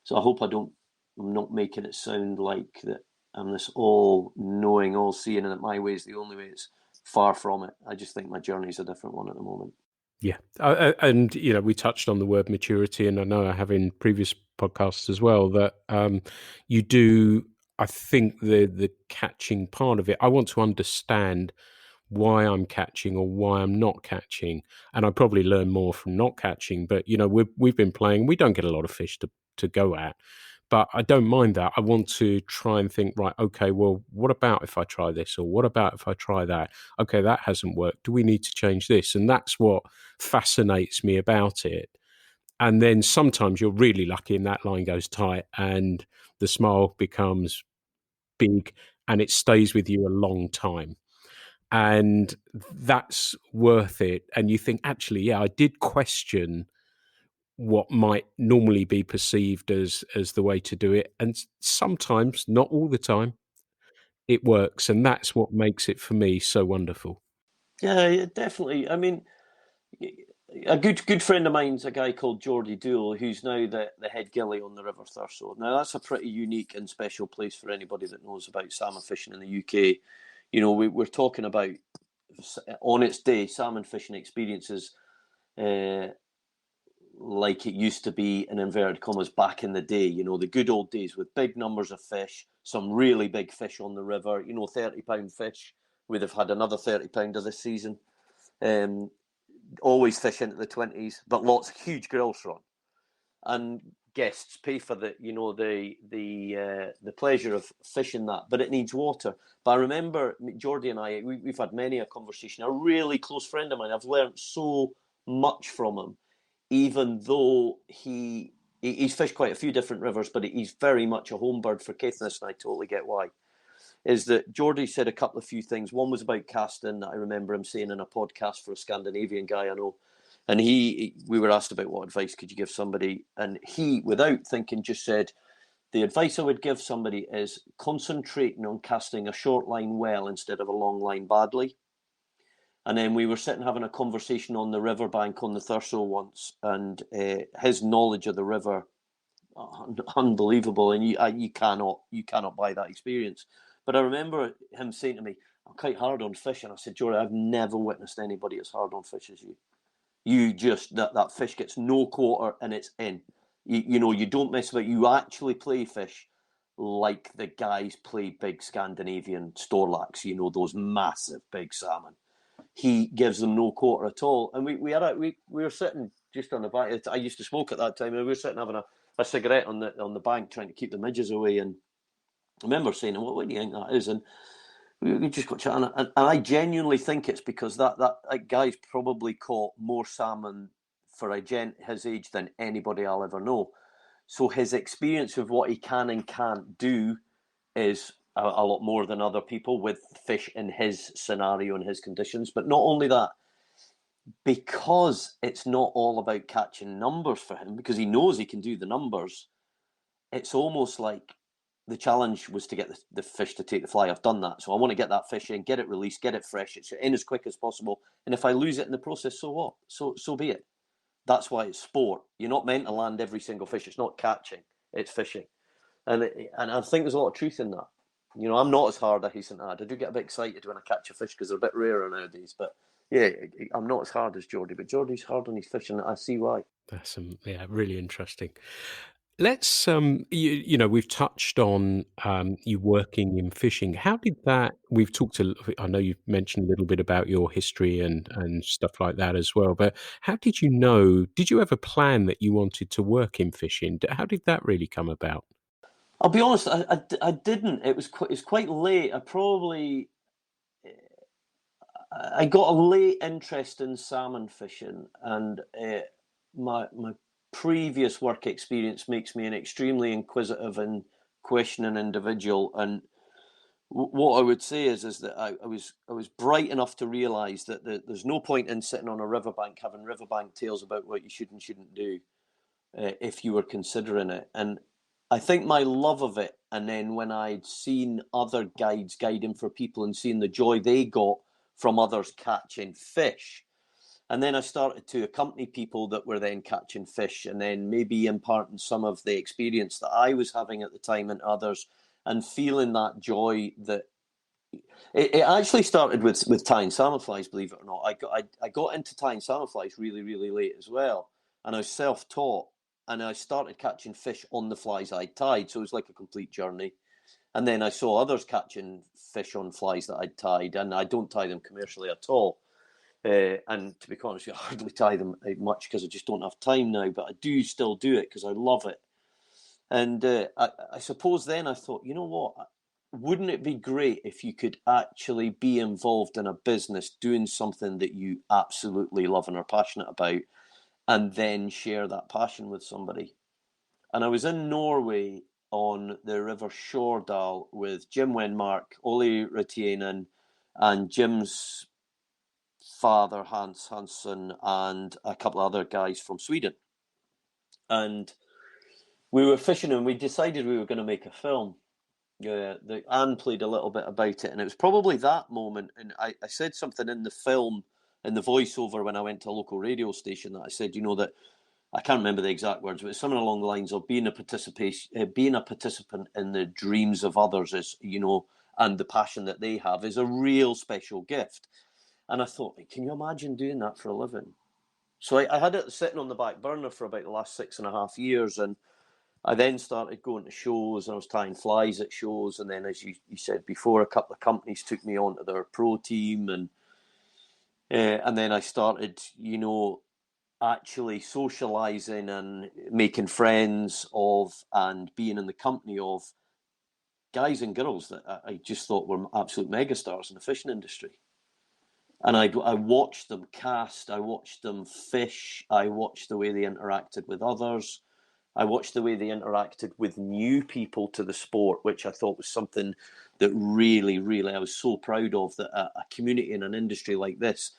So I hope I'm not making it sound like that I'm this all-knowing, all-seeing, and that my way is the only way. It's far from it. I just think my journey's a different one at the moment. Yeah. And, we touched on the word maturity, and I know I have in previous podcasts as well that you do, I think the catching part of it, I want to understand why I'm catching or why I'm not catching. And I probably learn more from not catching, but, we've been playing, we don't get a lot of fish to go at. But I don't mind that. I want to try and think, right, okay, well, what about if I try this? Or what about if I try that? Okay, that hasn't worked. Do we need to change this? And that's what fascinates me about it. And then sometimes you're really lucky and that line goes tight and the smile becomes big and it stays with you a long time. And that's worth it. And you think, actually, yeah, I did question what might normally be perceived as the way to do it, and sometimes, not all the time, it works, and that's what makes it for me so wonderful. Yeah, definitely. I mean, a good friend of mine's a guy called Geordie Doole, who's now the head gilly on the River Thurso. Now that's a pretty unique and special place for anybody that knows about salmon fishing in the UK. We're talking about, on its day, salmon fishing experiences like it used to be, in inverted commas, back in the day. The good old days with big numbers of fish, some really big fish on the river. 30-pound fish. We'd have had another 30-pounder this season. Always fish into the 20s, but lots of huge grills thrown, and guests pay for the pleasure of fishing that, but it needs water. But I remember Geordie and I, we've had many a conversation. A really close friend of mine. I've learned so much from him, even though he's fished quite a few different rivers, but he's very much a home bird for Caithness, and I totally get why. Is that Geordie said a couple of few things. One was about casting that I remember him saying in a podcast for a Scandinavian guy I know. And we were asked about what advice could you give somebody. And he, without thinking, just said, the advice I would give somebody is concentrating on casting a short line well instead of a long line badly. And then we were sitting having a conversation on the riverbank on the Thurso once, and his knowledge of the river, unbelievable. And you cannot buy that experience. But I remember him saying to me, I'm quite hard on fish. And I said, Jory, I've never witnessed anybody as hard on fish as you. You just, that fish gets no quarter and it's in. You don't mess about. You actually play fish like the guys play big Scandinavian storlaks, those massive big salmon. He gives them no quarter at all. And we were sitting just on the back. I used to smoke at that time, and we were sitting having a cigarette on the bank trying to keep the midges away. And I remember saying, what do you think that is? And we just got chatting, and I genuinely think it's because that guy's probably caught more salmon for a gent his age than anybody I'll ever know. So his experience of what he can and can't do is a lot more than other people with fish in his scenario and his conditions. But not only that, because it's not all about catching numbers for him, because he knows he can do the numbers, it's almost like the challenge was to get the fish to take the fly. I've done that. So I want to get that fish in, get it released, get it fresh, it's in as quick as possible. And if I lose it in the process, so what? So be it. That's why it's sport. You're not meant to land every single fish. It's not catching, it's fishing. And I think there's a lot of truth in that. I'm not as hard, I hasten to add. I do get a bit excited when I catch a fish because they're a bit rarer nowadays. But yeah, I'm not as hard as Geordie, but Geordie's hard on his fish, and I see why. That's really interesting. Let's we've touched on you working in fishing. How did that? We've talked I know you've mentioned a little bit about your history and stuff like that as well. But how did you know? Did you ever plan that you wanted to work in fishing? How did that really come about? I'll be honest, I didn't. It was quite late. I got a late interest in salmon fishing, and my previous work experience makes me an extremely inquisitive and questioning individual. And what I would say is that I was bright enough to realise that there's no point in sitting on a riverbank having riverbank tales about what you should and shouldn't do if you were considering it. And I think my love of it, and then when I'd seen other guides guiding for people and seeing the joy they got from others catching fish. And then I started to accompany people that were then catching fish, and then maybe imparting some of the experience that I was having at the time into others, and feeling that joy that it actually started with tying salmon flies, believe it or not. I got into tying salmon flies really, really late as well. And I was self-taught, and I started catching fish on the flies I tied. So it was like a complete journey. And then I saw others catching fish on flies that I'd tied, and I don't tie them commercially at all. And to be honest, I hardly tie them much because I just don't have time now. But I do still do it because I love it. And I suppose then I thought, you know what? Wouldn't it be great if you could actually be involved in a business doing something that you absolutely love and are passionate about, and then share that passion with somebody? And I was in Norway on the River Shordal with Jim Wenmark, Oli Ratienen, and Jim's father, Hans Hansson, and a couple of other guys from Sweden. And we were fishing, and we decided we were going to make a film. Anne played a little bit about it, and it was probably that moment. And I said something in the film, in the voiceover, when I went to a local radio station, that I said, you know, that I can't remember the exact words, but it's something along the lines of being a participant in the dreams of others is, you know, and the passion that they have is a real special gift. And I thought, can you imagine doing that for a living? So I had it sitting on the back burner for about the last 6.5 years, and I then started going to shows, and I was tying flies at shows. And then, as you said before, a couple of companies took me onto their pro team. And then I started, you know, actually socialising and making friends of and being in the company of guys and girls that I just thought were absolute megastars in the fishing industry. And I watched them cast, I watched them fish, I watched the way they interacted with others. I watched the way they interacted with new people to the sport, which I thought was something that really, really I was so proud of, that a community in an industry like this,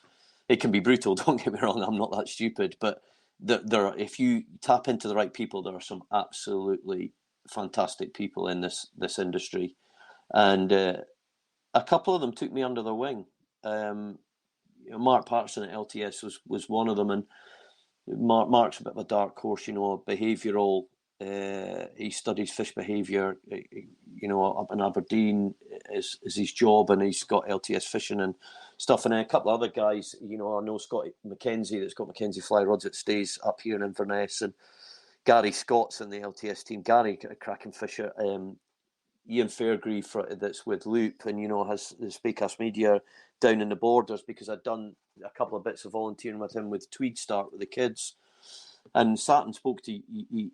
it can be brutal, don't get me wrong, I'm not that stupid, but if you tap into the right people, there are some absolutely fantastic people in this industry. And a couple of them took me under their wing. Mark Patterson at LTS was one of them, and Mark's a bit of a dark horse, you know, behavioural. He studies fish behaviour, you know, up in Aberdeen is his job, and he's got LTS fishing and stuff. And then a couple of other guys, you know, I know Scott McKenzie, that's got McKenzie Fly Rods, that stays up here in Inverness, and Gary Scott's in the LTS team. Gary, a cracking fisher. Ian Fairgrieve, that's with Loop, and, you know, has the Spaycast Media down in the Borders, because I'd done a couple of bits of volunteering with him with Tweed Start with the kids, and sat and spoke to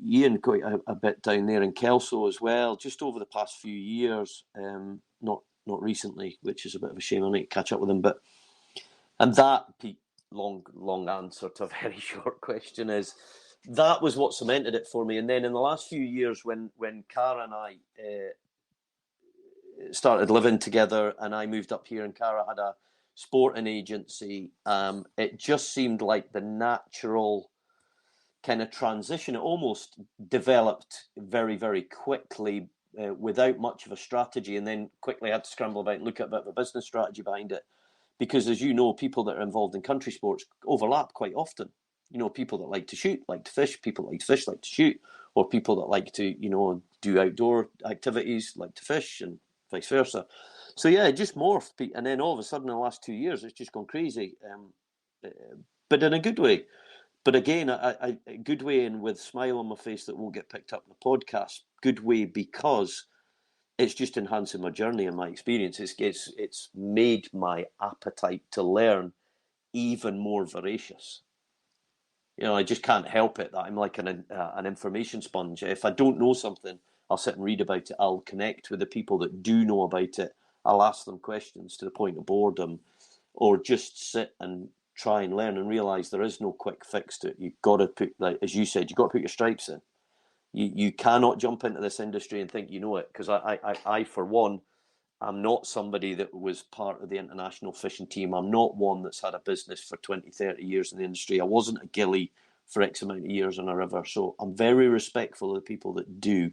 Ian quite a bit down there in Kelso as well, just over the past few years, not recently, which is a bit of a shame. I need to catch up with him, and that, Pete, long answer to a very short question, is that was what cemented it for me. And then in the last few years, when Cara and I started living together, and I moved up here, and Cara had a sporting agency, it just seemed like the natural kind of transition. It almost developed very, very quickly, without much of a strategy, and then quickly had to scramble about and look at a bit of a business strategy behind it. Because, as you know, people that are involved in country sports overlap quite often. You know, people that like to shoot, like to fish, people that like to fish, like to shoot, or people that like to, you know, do outdoor activities, like to fish, and vice versa. So yeah, it just morphed, and then all of a sudden in the last 2 years, it's just gone crazy, but in a good way. But again, a good way, and with a smile on my face that won't get picked up in the podcast. Good way, because it's just enhancing my journey and my experience. It's made my appetite to learn even more voracious. You know, I just can't help it that I'm like an information sponge. If I don't know something, I'll sit and read about it. I'll connect with the people that do know about it. I'll ask them questions to the point of boredom, or just sit and try and learn and realise there is no quick fix to it. You've got to put, like as you said, you've got to put your stripes in. You cannot jump into this industry and think you know it, because I for one, I'm not somebody that was part of the international fishing team. I'm not one that's had a business for 20, 30 years in the industry. I wasn't a gillie for X amount of years on a river. So I'm very respectful of the people that do.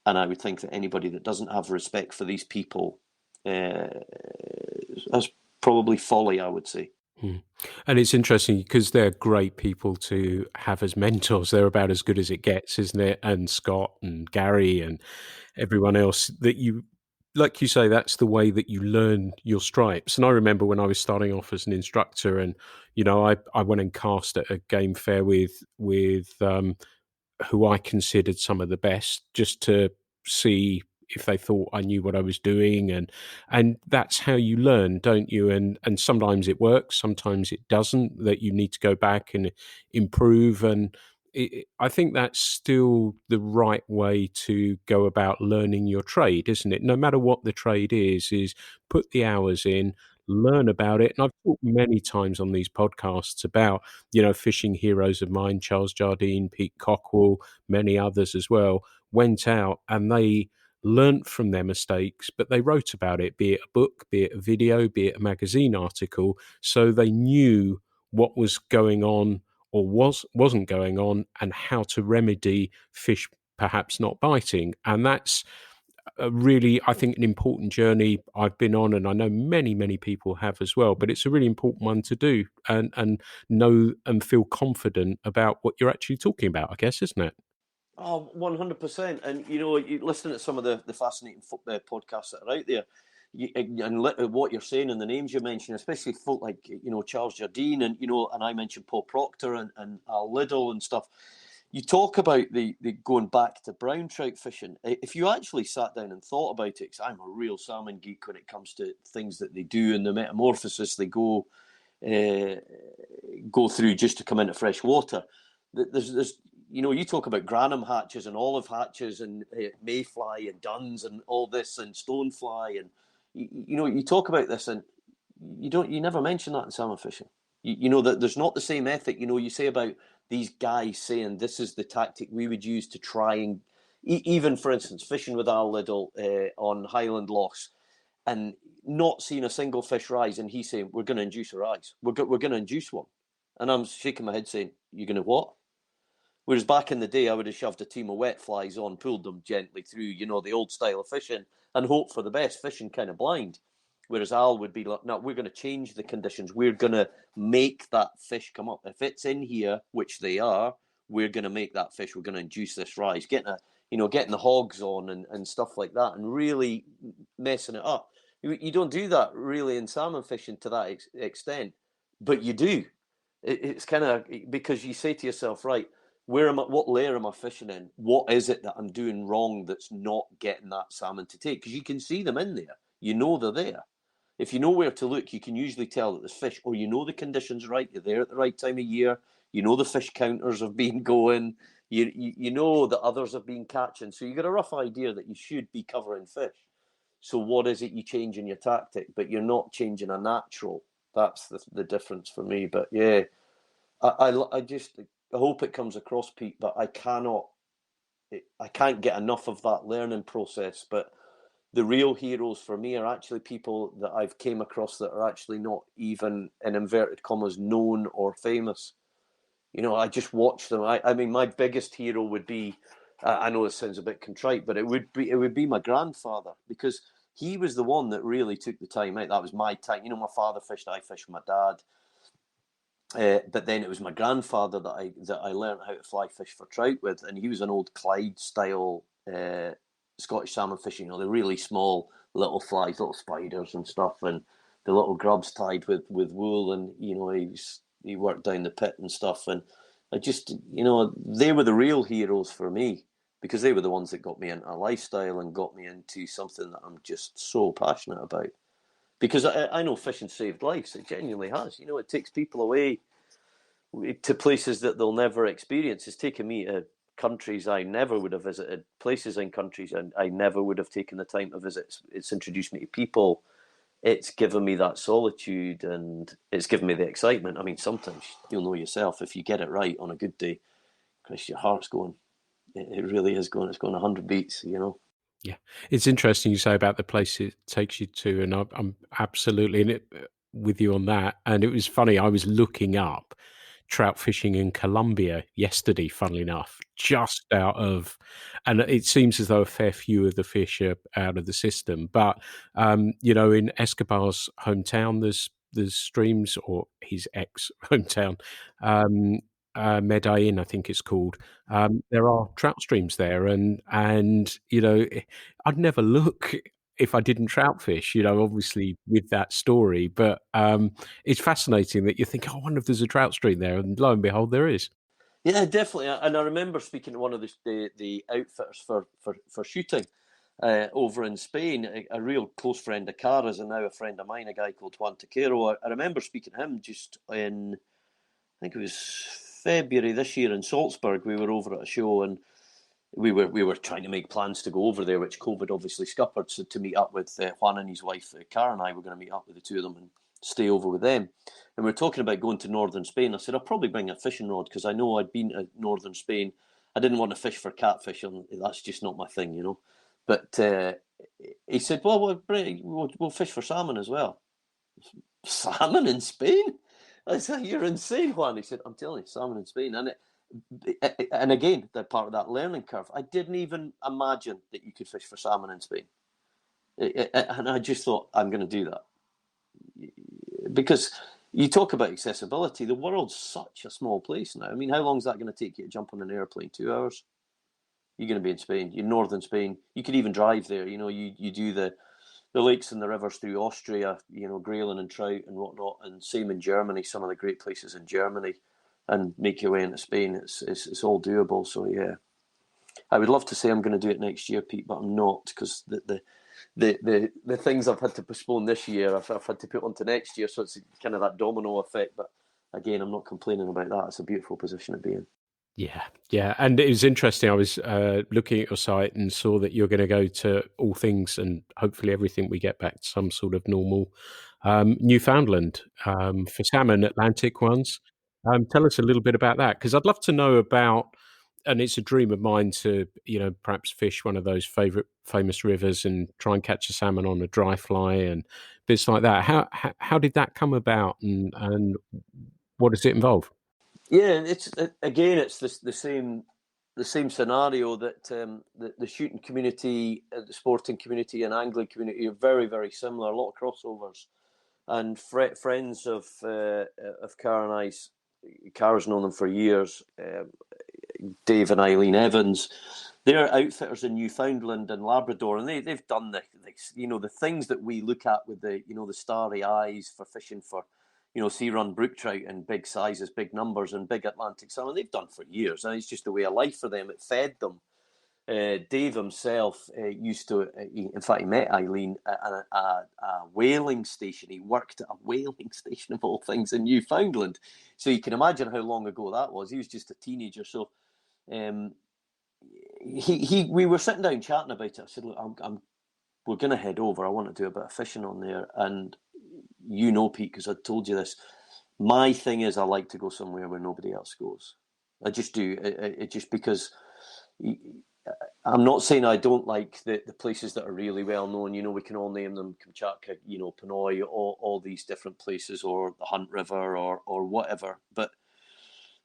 And I would think that anybody that doesn't have respect for these people has probably folly, I would say. And it's interesting because they're great people to have as mentors. They're about as good as it gets, isn't it? And Scott and Gary and everyone else that you, like you say, that's the way that you learn your stripes. And I remember when I was starting off as an instructor, and I went and cast at a game fair with who I considered some of the best, just to see if they thought I knew what I was doing, and that's how you learn, don't you? And sometimes it works, sometimes it doesn't. That you need to go back and improve, and I think that's still the right way to go about learning your trade, isn't it? No matter what the trade is put the hours in, learn about it. And I've talked many times on these podcasts about fishing heroes of mine, Charles Jardine, Pete Cockwell, many others as well, went out and they learnt from their mistakes, but they wrote about it, be it a book, be it a video, be it a magazine article, so they knew what was going on or wasn't going on, and how to remedy fish perhaps not biting. And that's really, I think, an important journey I've been on, and I know many people have as well. But it's a really important one to do, and know and feel confident about what you're actually talking about, I guess, isn't it? Oh, 100%. And, you listen to some of the fascinating podcasts that are out there, what you're saying and the names you mentioned, especially folk like, Charles Jardine and, and I mentioned Paul Proctor and Al Liddell and stuff. You talk about the going back to brown trout fishing. If you actually sat down and thought about it, because I'm a real salmon geek when it comes to things that they do and the metamorphosis they go through just to come into fresh water. There's you talk about Granham hatches and olive hatches and mayfly and duns and all this and stonefly, and you talk about this and you never mention that in salmon fishing. That there's not the same ethic. You say about these guys saying this is the tactic we would use to try and even, for instance, fishing with Al Liddell on Highland Lochs and not seeing a single fish rise, and he's saying we're going to induce a rise. We're going to induce one, and I'm shaking my head saying you're going to what? Whereas back in the day, I would have shoved a team of wet flies on, pulled them gently through, the old style of fishing, and hope for the best, fishing kind of blind. Whereas Al would be like, no, we're going to change the conditions. We're going to make that fish come up. If it's in here, which they are, we're going to make that fish. We're going to induce this rise, getting the hogs on and stuff like that, and really messing it up. You don't do that really in salmon fishing to that extent, but you do. It's kind of because you say to yourself, right, what layer am I fishing in? What is it that I'm doing wrong that's not getting that salmon to take? Because you can see them in there. They're there. If you know where to look, you can usually tell that there's fish, or the conditions right. You're there at the right time of year. The fish counters have been going. You know that others have been catching. So you got a rough idea that you should be covering fish. So what is it you change in your tactic? But you're not changing a natural. That's the difference for me. But yeah, I just hope it comes across, Pete. But I can't get enough of that learning process. But the real heroes for me are actually people that I've came across that are actually not even, in inverted commas, known or famous. I just watch them. I mean, my biggest hero would be, I know this sounds a bit contrite, but it would be my grandfather, because he was the one that really took the time out. That was my time. My father fished, I fished with my dad. But then it was my grandfather that I learned how to fly fish for trout with, and he was an old Clyde style Scottish salmon fishing. The really small little flies, little spiders and stuff, and the little grubs tied with wool, and he worked down the pit and stuff, and I just they were the real heroes for me, because they were the ones that got me into a lifestyle and got me into something that I'm just so passionate about. Because I know fishing saved lives. It genuinely has. It takes people away to places that they'll never experience. It's taken me to countries I never would have visited, places in countries I never would have taken the time to visit. It's introduced me to people. It's given me that solitude, and it's given me the excitement. I mean, sometimes you'll know yourself, if you get it right on a good day, Chris, your heart's going. It really is going. It's going 100 beats, Yeah, it's interesting you say about the place it takes you to, and I'm absolutely in it with you on that. And it was funny, I was looking up trout fishing in Colombia yesterday, funnily enough, and it seems as though a fair few of the fish are out of the system. But, in Escobar's hometown, there's streams, or his ex-hometown, Medellin, I think it's called. There are trout streams there, and I'd never look if I didn't trout fish, obviously with that story. But it's fascinating that you think, oh, I wonder if there's a trout stream there, and lo and behold, there is. Yeah, definitely. And I remember speaking to one of the outfitters for shooting over in Spain, a real close friend of Cara's and now a friend of mine, a guy called Juan Taquero. I remember speaking to him just in, I think it was February this year in Salzburg. We were over at a show, and we were trying to make plans to go over there, which COVID obviously scuppered. So to meet up with Juan and his wife, Cara, and I were going to meet up with the two of them and stay over with them. And we were talking about going to northern Spain. I said, I'll probably bring a fishing rod because I know I'd been to northern Spain. I didn't want to fish for catfish, and that's just not my thing, But he said, well, we'll fish for salmon as well. Salmon in Spain? I said, you're insane, Juan. He said, I'm telling you, salmon in Spain. And again, the part of that learning curve, I didn't even imagine that you could fish for salmon in Spain. And I just thought, I'm going to do that. Because you talk about accessibility, the world's such a small place now. I mean, how long is that going to take you to jump on an airplane? 2 hours? You're going to be in Spain. You're northern Spain. You could even drive there. You do the lakes and the rivers through Austria, grayling and trout and whatnot, and same in Germany, some of the great places in Germany, and make your way into Spain. It's all doable. So yeah, I would love to say I'm going to do it next year, Pete, but I'm not, because the things I've had to postpone this year, I've had to put onto next year. So it's kind of that domino effect. But again, I'm not complaining about that. It's a beautiful position to be in. Yeah. And it was interesting. I was looking at your site and saw that you're going to go to all things and hopefully everything we get back to some sort of normal. Newfoundland for salmon, Atlantic ones. Tell us a little bit about that, because I'd love to know about, and it's a dream of mine to, perhaps fish one of those famous rivers and try and catch a salmon on a dry fly and bits like that. How did that come about, and what does it involve? Yeah, it's the same scenario that the shooting community, the sporting community, and angling community are very, very similar. A lot of crossovers, and friends of Cara and I's. Cara's known them for years. Dave and Eileen Evans, they're outfitters in Newfoundland and Labrador, and they've done the things that we look at with the starry eyes for fishing for sea run brook trout and big sizes, big numbers, and big Atlantic salmon. They've done for years, and it's just a way of life for them. It fed them. Dave himself used to, in fact, he met Eileen at a whaling station. He worked at a whaling station, of all things, in Newfoundland. So you can imagine how long ago that was. He was just a teenager. So we were sitting down chatting about it. I said, look, we're going to head over. I want to do a bit of fishing on there. And Pete, because I told you this, my thing is I like to go somewhere where nobody else goes. I just do. It just because I'm not saying I don't like the places that are really well known. We can all name them: Kamchatka, Pinoy, all these different places, or the Hunt River, or whatever. But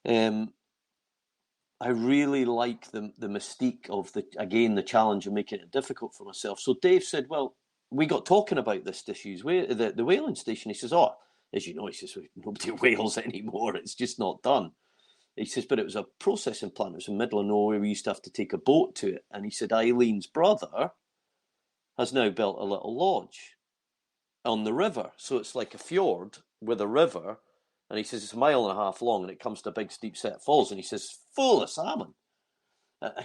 I really like the mystique of the challenge of making it difficult for myself. So Dave said, well, we got talking about this issues. The whaling station, he says, as you know, he says, nobody whales anymore. It's just not done. He says, but it was a processing plant. It was in the middle of nowhere. We used to have to take a boat to it. And he said, Eileen's brother has now built a little lodge on the river. So it's like a fjord with a river. And he says, it's 1.5 miles long, and it comes to big steep set falls. And he says, full of salmon.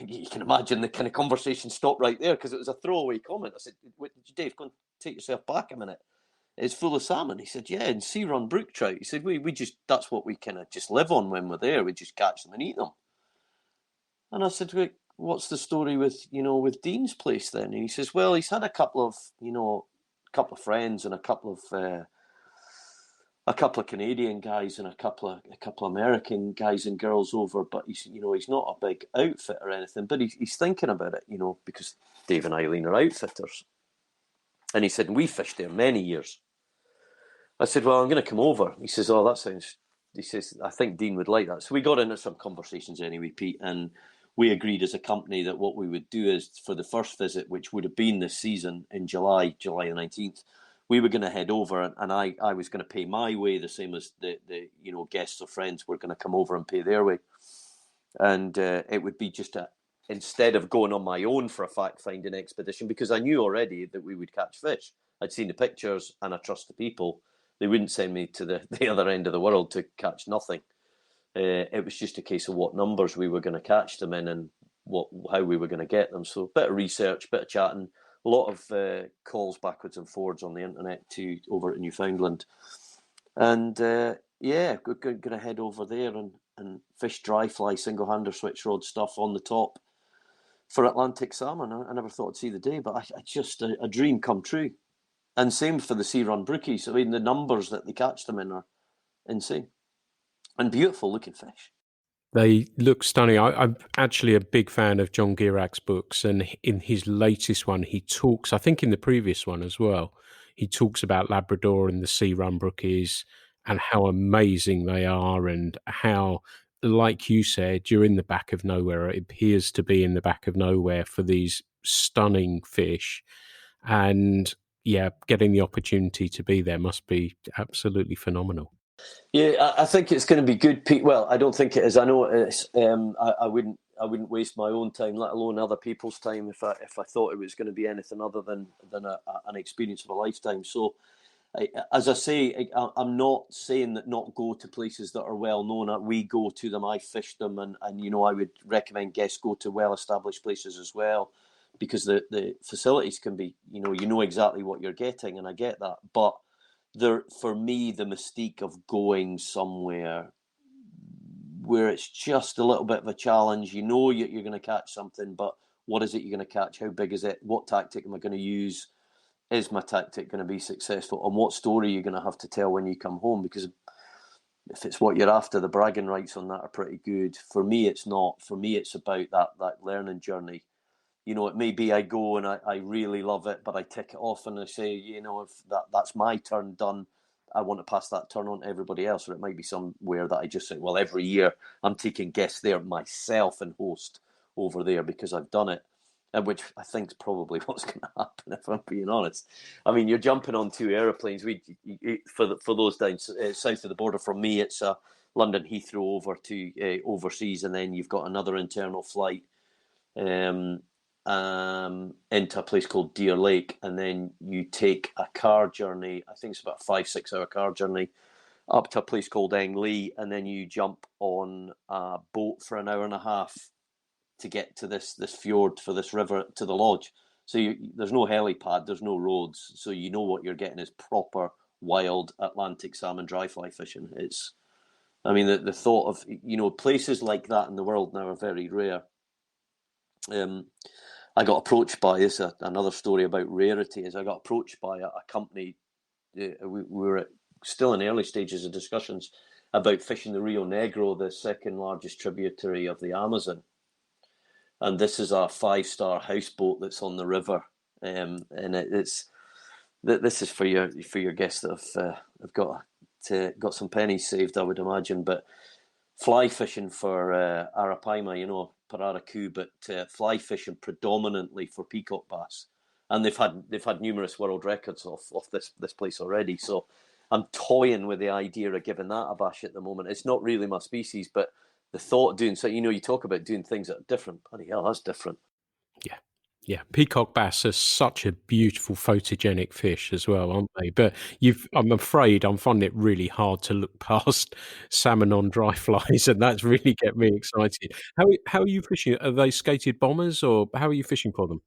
You can imagine the kind of conversation stopped right there, because it was a throwaway comment. I said, Dave, go and take yourself back a minute. It's full of salmon. He said, yeah, and sea run brook trout. He said, we just, that's what we kind of just live on when we're there. We just catch them and eat them. And I said, wait, what's the story with Dean's place then? And he says, well, he's had a couple of friends and a couple of Canadian guys and a couple of American guys and girls over, but he's not a big outfit or anything, but he's thinking about it, because Dave and Eileen are outfitters. And he said, we fished there many years. I said, well, I'm going to come over. He says, oh, that sounds he says, I think Dean would like that. So we got into some conversations anyway, Pete, and we agreed as a company that what we would do is for the first visit, which would have been this season in July the 19th, we were going to head over, and I was going to pay my way, the same as the guests or friends were going to come over and pay their way. And it would be just instead of going on my own for a fact-finding expedition, because I knew already that we would catch fish. I'd seen the pictures and I trust the people. They wouldn't send me to the other end of the world to catch nothing. It was just a case of what numbers we were going to catch them in and how we were going to get them. So a bit of research, bit of chatting, a lot of calls backwards and forwards on the internet over to Newfoundland. And we're going to head over there and fish dry fly, single-hander switch rod stuff on the top for Atlantic salmon. I never thought I'd see the day, but I just a dream come true. And same for the sea run brookies. I mean, the numbers that they catch them in are insane and beautiful looking fish. They look stunning. I'm actually a big fan of John Gierak's books, and in his latest one, he talks, I think in the previous one as well, he talks about Labrador and the sea run brookies and how amazing they are, and how, like you said, you're in the back of nowhere. It appears to be in the back of nowhere for these stunning fish. And yeah, getting the opportunity to be there must be absolutely phenomenal. Yeah, I think it's going to be good, Pete. Well, I don't think it is. I know it is. I wouldn't waste my own time, let alone other people's time, if I thought it was going to be anything other than an experience of a lifetime. So, as I say, I'm not saying that not go to places that are well known. We go to them. I fish them, and I would recommend guests go to well established places as well, because the facilities can be, you know exactly what you're getting, and I get that, but. For me, the mystique of going somewhere where it's just a little bit of a challenge, you're going to catch something, but what is it you're going to catch? How big is it? What tactic am I going to use? Is my tactic going to be successful? And what story are you going to have to tell when you come home? Because if it's what you're after, the bragging rights on that are pretty good. For me, it's not. For me, it's about that learning journey. It may be I go and I really love it, but I tick it off and I say, if that's my turn done, I want to pass that turn on to everybody else. Or it might be somewhere that I just say, well, every year I'm taking guests there myself and host over there because I've done it, and which I think is probably what's going to happen, if I'm being honest. I mean, you're jumping on two aeroplanes. For those down south of the border from me, it's a London Heathrow over to overseas, and then you've got another internal flight. Into a place called Deer Lake, and then you take a car journey. I think it's about a 5-6 hour car journey up to a place called Englee, and then you jump on a boat for an hour and a half to get to this fjord for this river to the lodge. So there's no helipad, there's no roads, so you know what you're getting is proper wild Atlantic salmon dry fly fishing. The thought of places like that in the world now are very rare. I got approached by another story about rarity. Is I got approached by a company. We were still in early stages of discussions about fishing the Rio Negro, the second largest tributary of the Amazon. And this is a 5-star houseboat that's on the river, and this is for your guests that have got some pennies saved, I would imagine, but. Fly fishing for arapaima, pararaku, but fly fishing predominantly for peacock bass, and they've had numerous world records off this place already. So I'm toying with the idea of giving that a bash at the moment. It's not really my species, but the thought of doing so. You talk about doing things that are different. Bloody hell, that's different. Yeah, peacock bass are such a beautiful photogenic fish as well, aren't they? But I'm afraid I'm finding it really hard to look past salmon on dry flies, and that's really get me excited. How are you fishing? Are they skated bombers, or how are you fishing for them?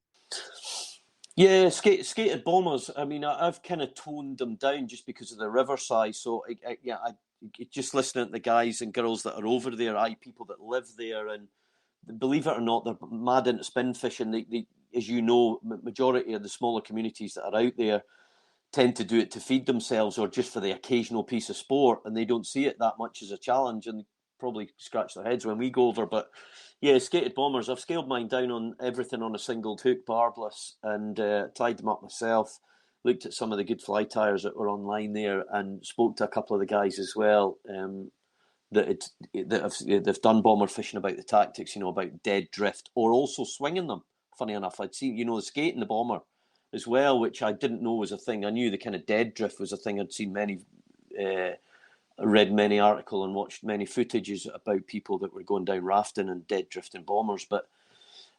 Yeah, skated bombers. I mean, I've kind of toned them down just because of the river size. So I just listening to the guys and girls that are over there, people that live there, and believe it or not, they're mad into spin fishing. They as you know, majority of the smaller communities that are out there tend to do it to feed themselves or just for the occasional piece of sport, and they don't see it that much as a challenge, and probably scratch their heads when we go over. But yeah, skated bombers, I've scaled mine down on everything on a single hook, barbless, and tied them up myself. Looked at some of the good fly tires that were online there and spoke to a couple of the guys as well. they've done bomber fishing about the tactics, about dead drift or also swinging them. Funny enough, I'd seen, the skate in the bomber as well, which I didn't know was a thing. I knew the kind of dead drift was a thing. I'd seen read many articles and watched many footages about people that were going down rafting and dead drifting bombers,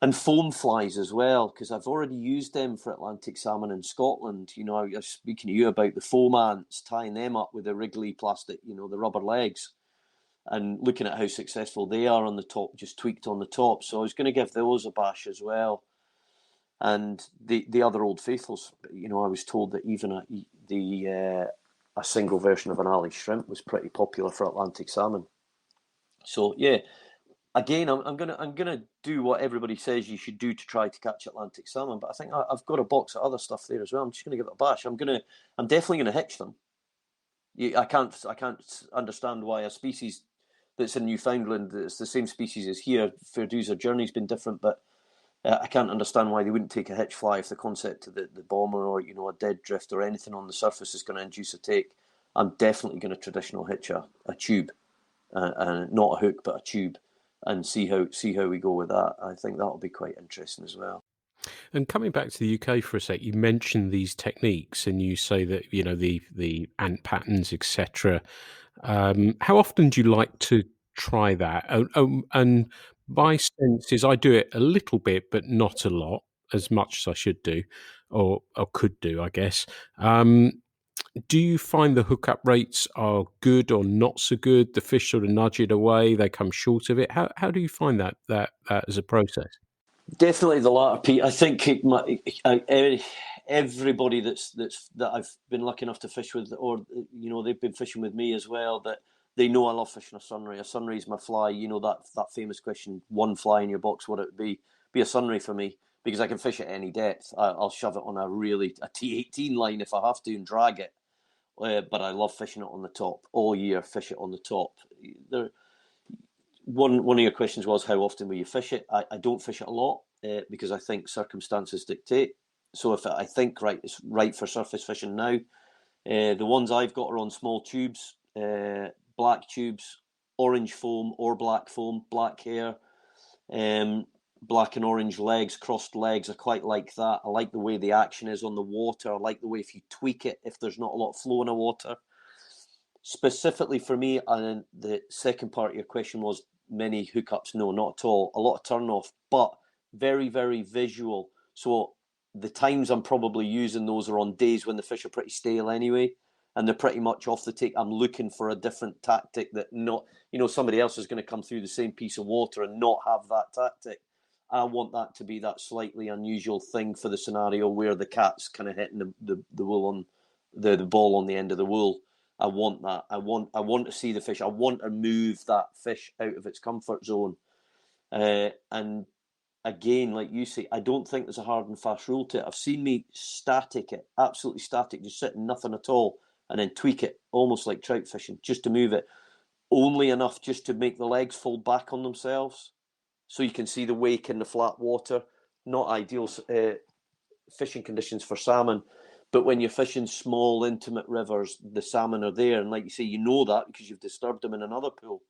and foam flies as well, because I've already used them for Atlantic salmon in Scotland. I was speaking to you about the foam ants, tying them up with the wriggly plastic, the rubber legs, and looking at how successful they are on the top, just tweaked on the top. So I was going to give those a bash as well. And the other old faithfuls, I was told that even a single version of an Ali shrimp was pretty popular for Atlantic salmon. So yeah, again, I'm gonna do what everybody says you should do to try to catch Atlantic salmon, but I think I've got a box of other stuff there as well. I'm just gonna give it a bash. I'm definitely gonna hitch them. I can't understand why a species that's in Newfoundland, that's the same species as here, fair dues, their journey's been different, but I can't understand why they wouldn't take a hitch fly if the concept of the bomber or a dead drift or anything on the surface is going to induce a take. I'm definitely going to traditional hitch a tube, and not a hook but a tube, and see how we go with that. I think that'll be quite interesting as well. And coming back to the UK for a sec, you mentioned these techniques, and you say that the ant patterns, etc. How often do you like to try that? And my sense is I do it a little bit, but not a lot, as much as I should do, or could do, I guess. Do you find the hookup rates are good or not so good? The fish sort of nudge it away; they come short of it. How do you find that as a process? Definitely the latter, Pete. I think everybody that I've been lucky enough to fish with, or they've been fishing with me as well, that they know I love fishing a sunray. A sunray is my fly. That famous question: one fly in your box, what it would be? Be a sunray for me, because I can fish at any depth. I'll shove it on a T18 line if I have to and drag it. But I love fishing it on the top all year. Fish it on the top. One of your questions was how often will you fish it? I don't fish it a lot because I think circumstances dictate. So if I think it's right for surface fishing now, the ones I've got are on small tubes, black tubes, orange foam or black foam, black hair, black and orange legs, crossed legs. I quite like that. I like the way the action is on the water. I like the way if you tweak it, if there's not a lot of flow in the water. Specifically for me, and the second part of your question was many hookups. No, not at all. A lot of turn off, but very, very visual. So the times I'm probably using those are on days when the fish are pretty stale anyway, and they're pretty much off the take. I'm looking for a different tactic that not, somebody else is going to come through the same piece of water and not have that tactic. I want that to be that slightly unusual thing for the scenario where the cat's kind of hitting the wool on the ball on the end of the wool. I want that. I want to see the fish. I want to move that fish out of its comfort zone. And again, like you say, I don't think there's a hard and fast rule to it. I've seen me static it, absolutely static, just sitting nothing at all, and then tweak it, almost like trout fishing, just to move it, only enough just to make the legs fold back on themselves, so you can see the wake in the flat water. Not ideal fishing conditions for salmon. But when you're fishing small, intimate rivers, the salmon are there. And like you say, you know that because you've disturbed them in another pool.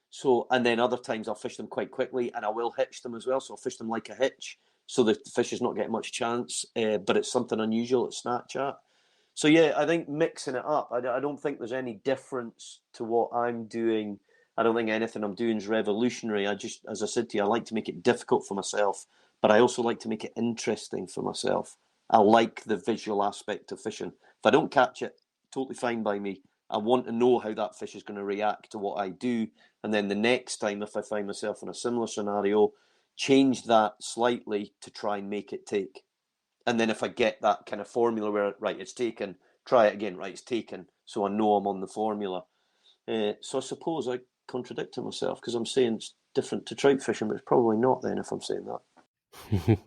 So, and then other times I'll fish them quite quickly and I will hitch them as well. So I'll fish them like a hitch so the fish is not getting much chance, but it's something unusual at snatch at. So yeah, I think mixing it up, I don't think there's any difference to what I'm doing. I don't think anything I'm doing is revolutionary. As I said to you, I like to make it difficult for myself, but I also like to make it interesting for myself. I like the visual aspect of fishing. If I don't catch it, totally fine by me. I want to know how that fish is going to react to what I do. And then the next time, if I find myself in a similar scenario, change that slightly to try and make it take. And then if I get that kind of formula where, right, it's taken, try it again, right, it's taken. So I know I'm on the formula. So I suppose I contradicted myself because I'm saying it's different to trout fishing, but it's probably not then if I'm saying that.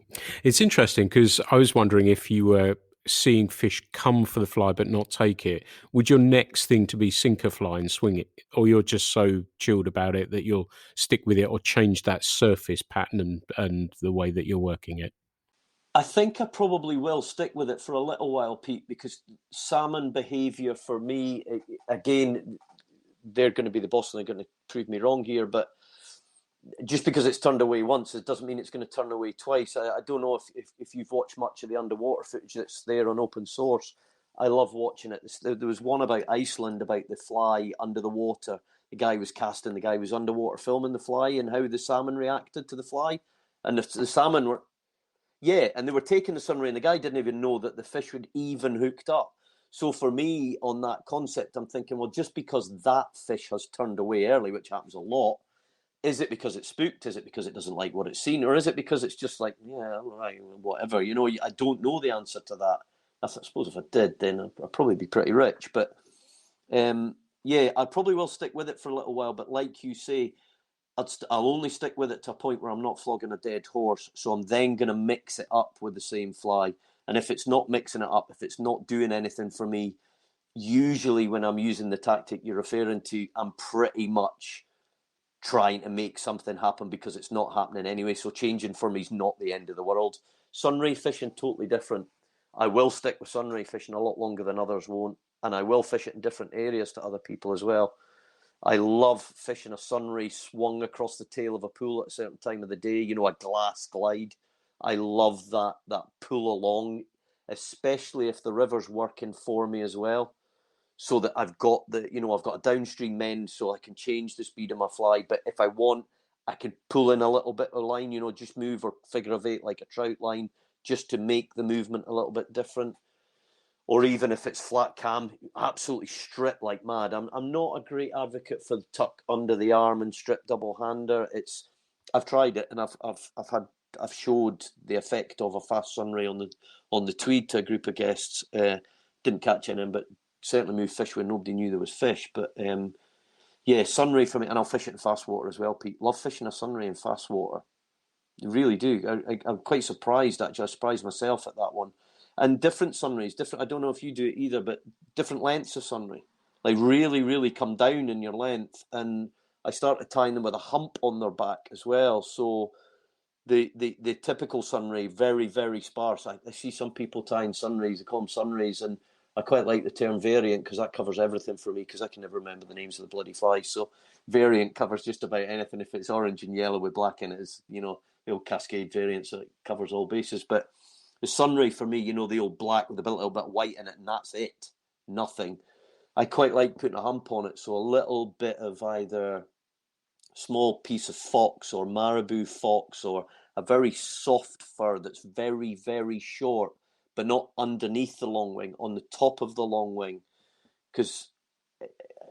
It's interesting because I was wondering if you were seeing fish come for the fly but not take it. Would your next thing to be sink a fly and swing it, or you're just so chilled about it that you'll stick with it or change that surface pattern and the way that you're working it? I think I probably will stick with it for a little while, Pete, because salmon behaviour for me, again, they're going to be the boss and they're going to prove me wrong here. But just because it's turned away once, it doesn't mean it's going to turn away twice. I don't know if you've watched much of the underwater footage that's there on open source. I love watching it. There was one about Iceland, about the fly under the water. The guy was casting, the guy was underwater filming the fly and how the salmon reacted to the fly. And the salmon were, and they were taking the sunray, and the guy didn't even know that the fish would even hooked up. So for me, on that concept, I'm thinking, well, just because that fish has turned away early, which happens a lot, is it because it's spooked? Is it because it doesn't like what it's seen? Or is it because it's just like, yeah, right, whatever? You know, I don't know the answer to that. I suppose if I did, then I'd probably be pretty rich. But I probably will stick with it for a little while. But like you say, I'll only stick with it to a point where I'm not flogging a dead horse. So I'm then going to mix it up with the same fly. And if it's not mixing it up, if it's not doing anything for me, usually when I'm using the tactic you're referring to, I'm pretty much trying to make something happen because it's not happening anyway. So changing for me is not the end of the world. Sunray fishing, totally different. I will stick with sunray fishing a lot longer than others won't. And I will fish it in different areas to other people as well. I love fishing a sunray swung across the tail of a pool at a certain time of the day, you know, a glass glide. I love that pull along, especially if the river's working for me as well. So that I've got I've got a downstream mend so I can change the speed of my fly. But if I want, I can pull in a little bit of line, you know, just move or figure of eight like a trout line just to make the movement a little bit different. Or even if it's flat cam, absolutely strip like mad. I'm not a great advocate for the tuck under the arm and strip double hander. I've tried it and I've showed the effect of a fast sunray on the Tweed to a group of guests. Didn't catch any, but certainly moved fish when nobody knew there was fish. But sunray for me, and I'll fish it in fast water as well, Pete. Love fishing a sunray in fast water. You really do. I'm quite surprised, actually. I surprised myself at that one. And different sunrays, I don't know if you do it either, but different lengths of sunray. Like really, really come down in your length. And I started tying them with a hump on their back as well. So the typical sunray, very, very sparse. I see some people tying sunrays, they call them sunrays, and I quite like the term variant because that covers everything for me because I can never remember the names of the bloody flies. So variant covers just about anything. If it's orange and yellow with black in it, is, you know, the old Cascade variant, so it covers all bases. But the sunray for me, you know, the old black with a little bit white in it, and that's it. Nothing. I quite like putting a hump on it, so a little bit of either small piece of fox or marabou fox or a very soft fur that's very, very short, but not underneath the long wing, on the top of the long wing. Because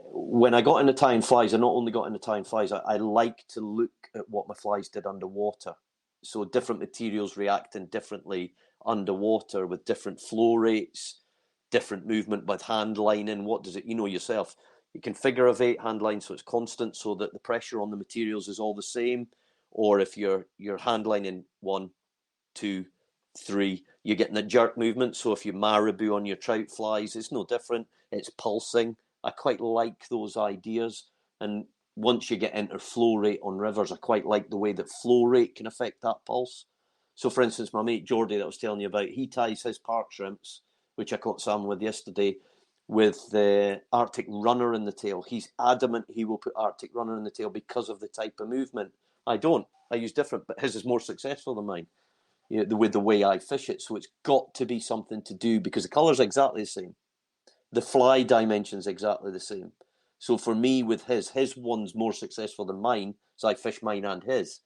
when I got into tying flies, I not only got into tying flies, I like to look at what my flies did underwater. So different materials reacting differently underwater with different flow rates, different movement with hand lining. What does it, you know yourself, you can figure of eight hand line so it's constant so that the pressure on the materials is all the same. Or if you're hand lining 1, 2, 3, you're getting a jerk movement. So if you marabou on your trout flies, it's no different. It's pulsing. I quite like those ideas. And once you get into flow rate on rivers, I quite like the way that flow rate can affect that pulse. So for instance, my mate Geordie that I was telling you about, he ties his park shrimps, which I caught salmon with yesterday, with the Arctic runner in the tail. He's adamant he will put Arctic runner in the tail because of the type of movement. I don't. I use different, but his is more successful than mine, you know, with the way I fish it. So it's got to be something to do because the colour's exactly the same. The fly dimension's exactly the same. So for me, with his one's more successful than mine, so I fish mine and his.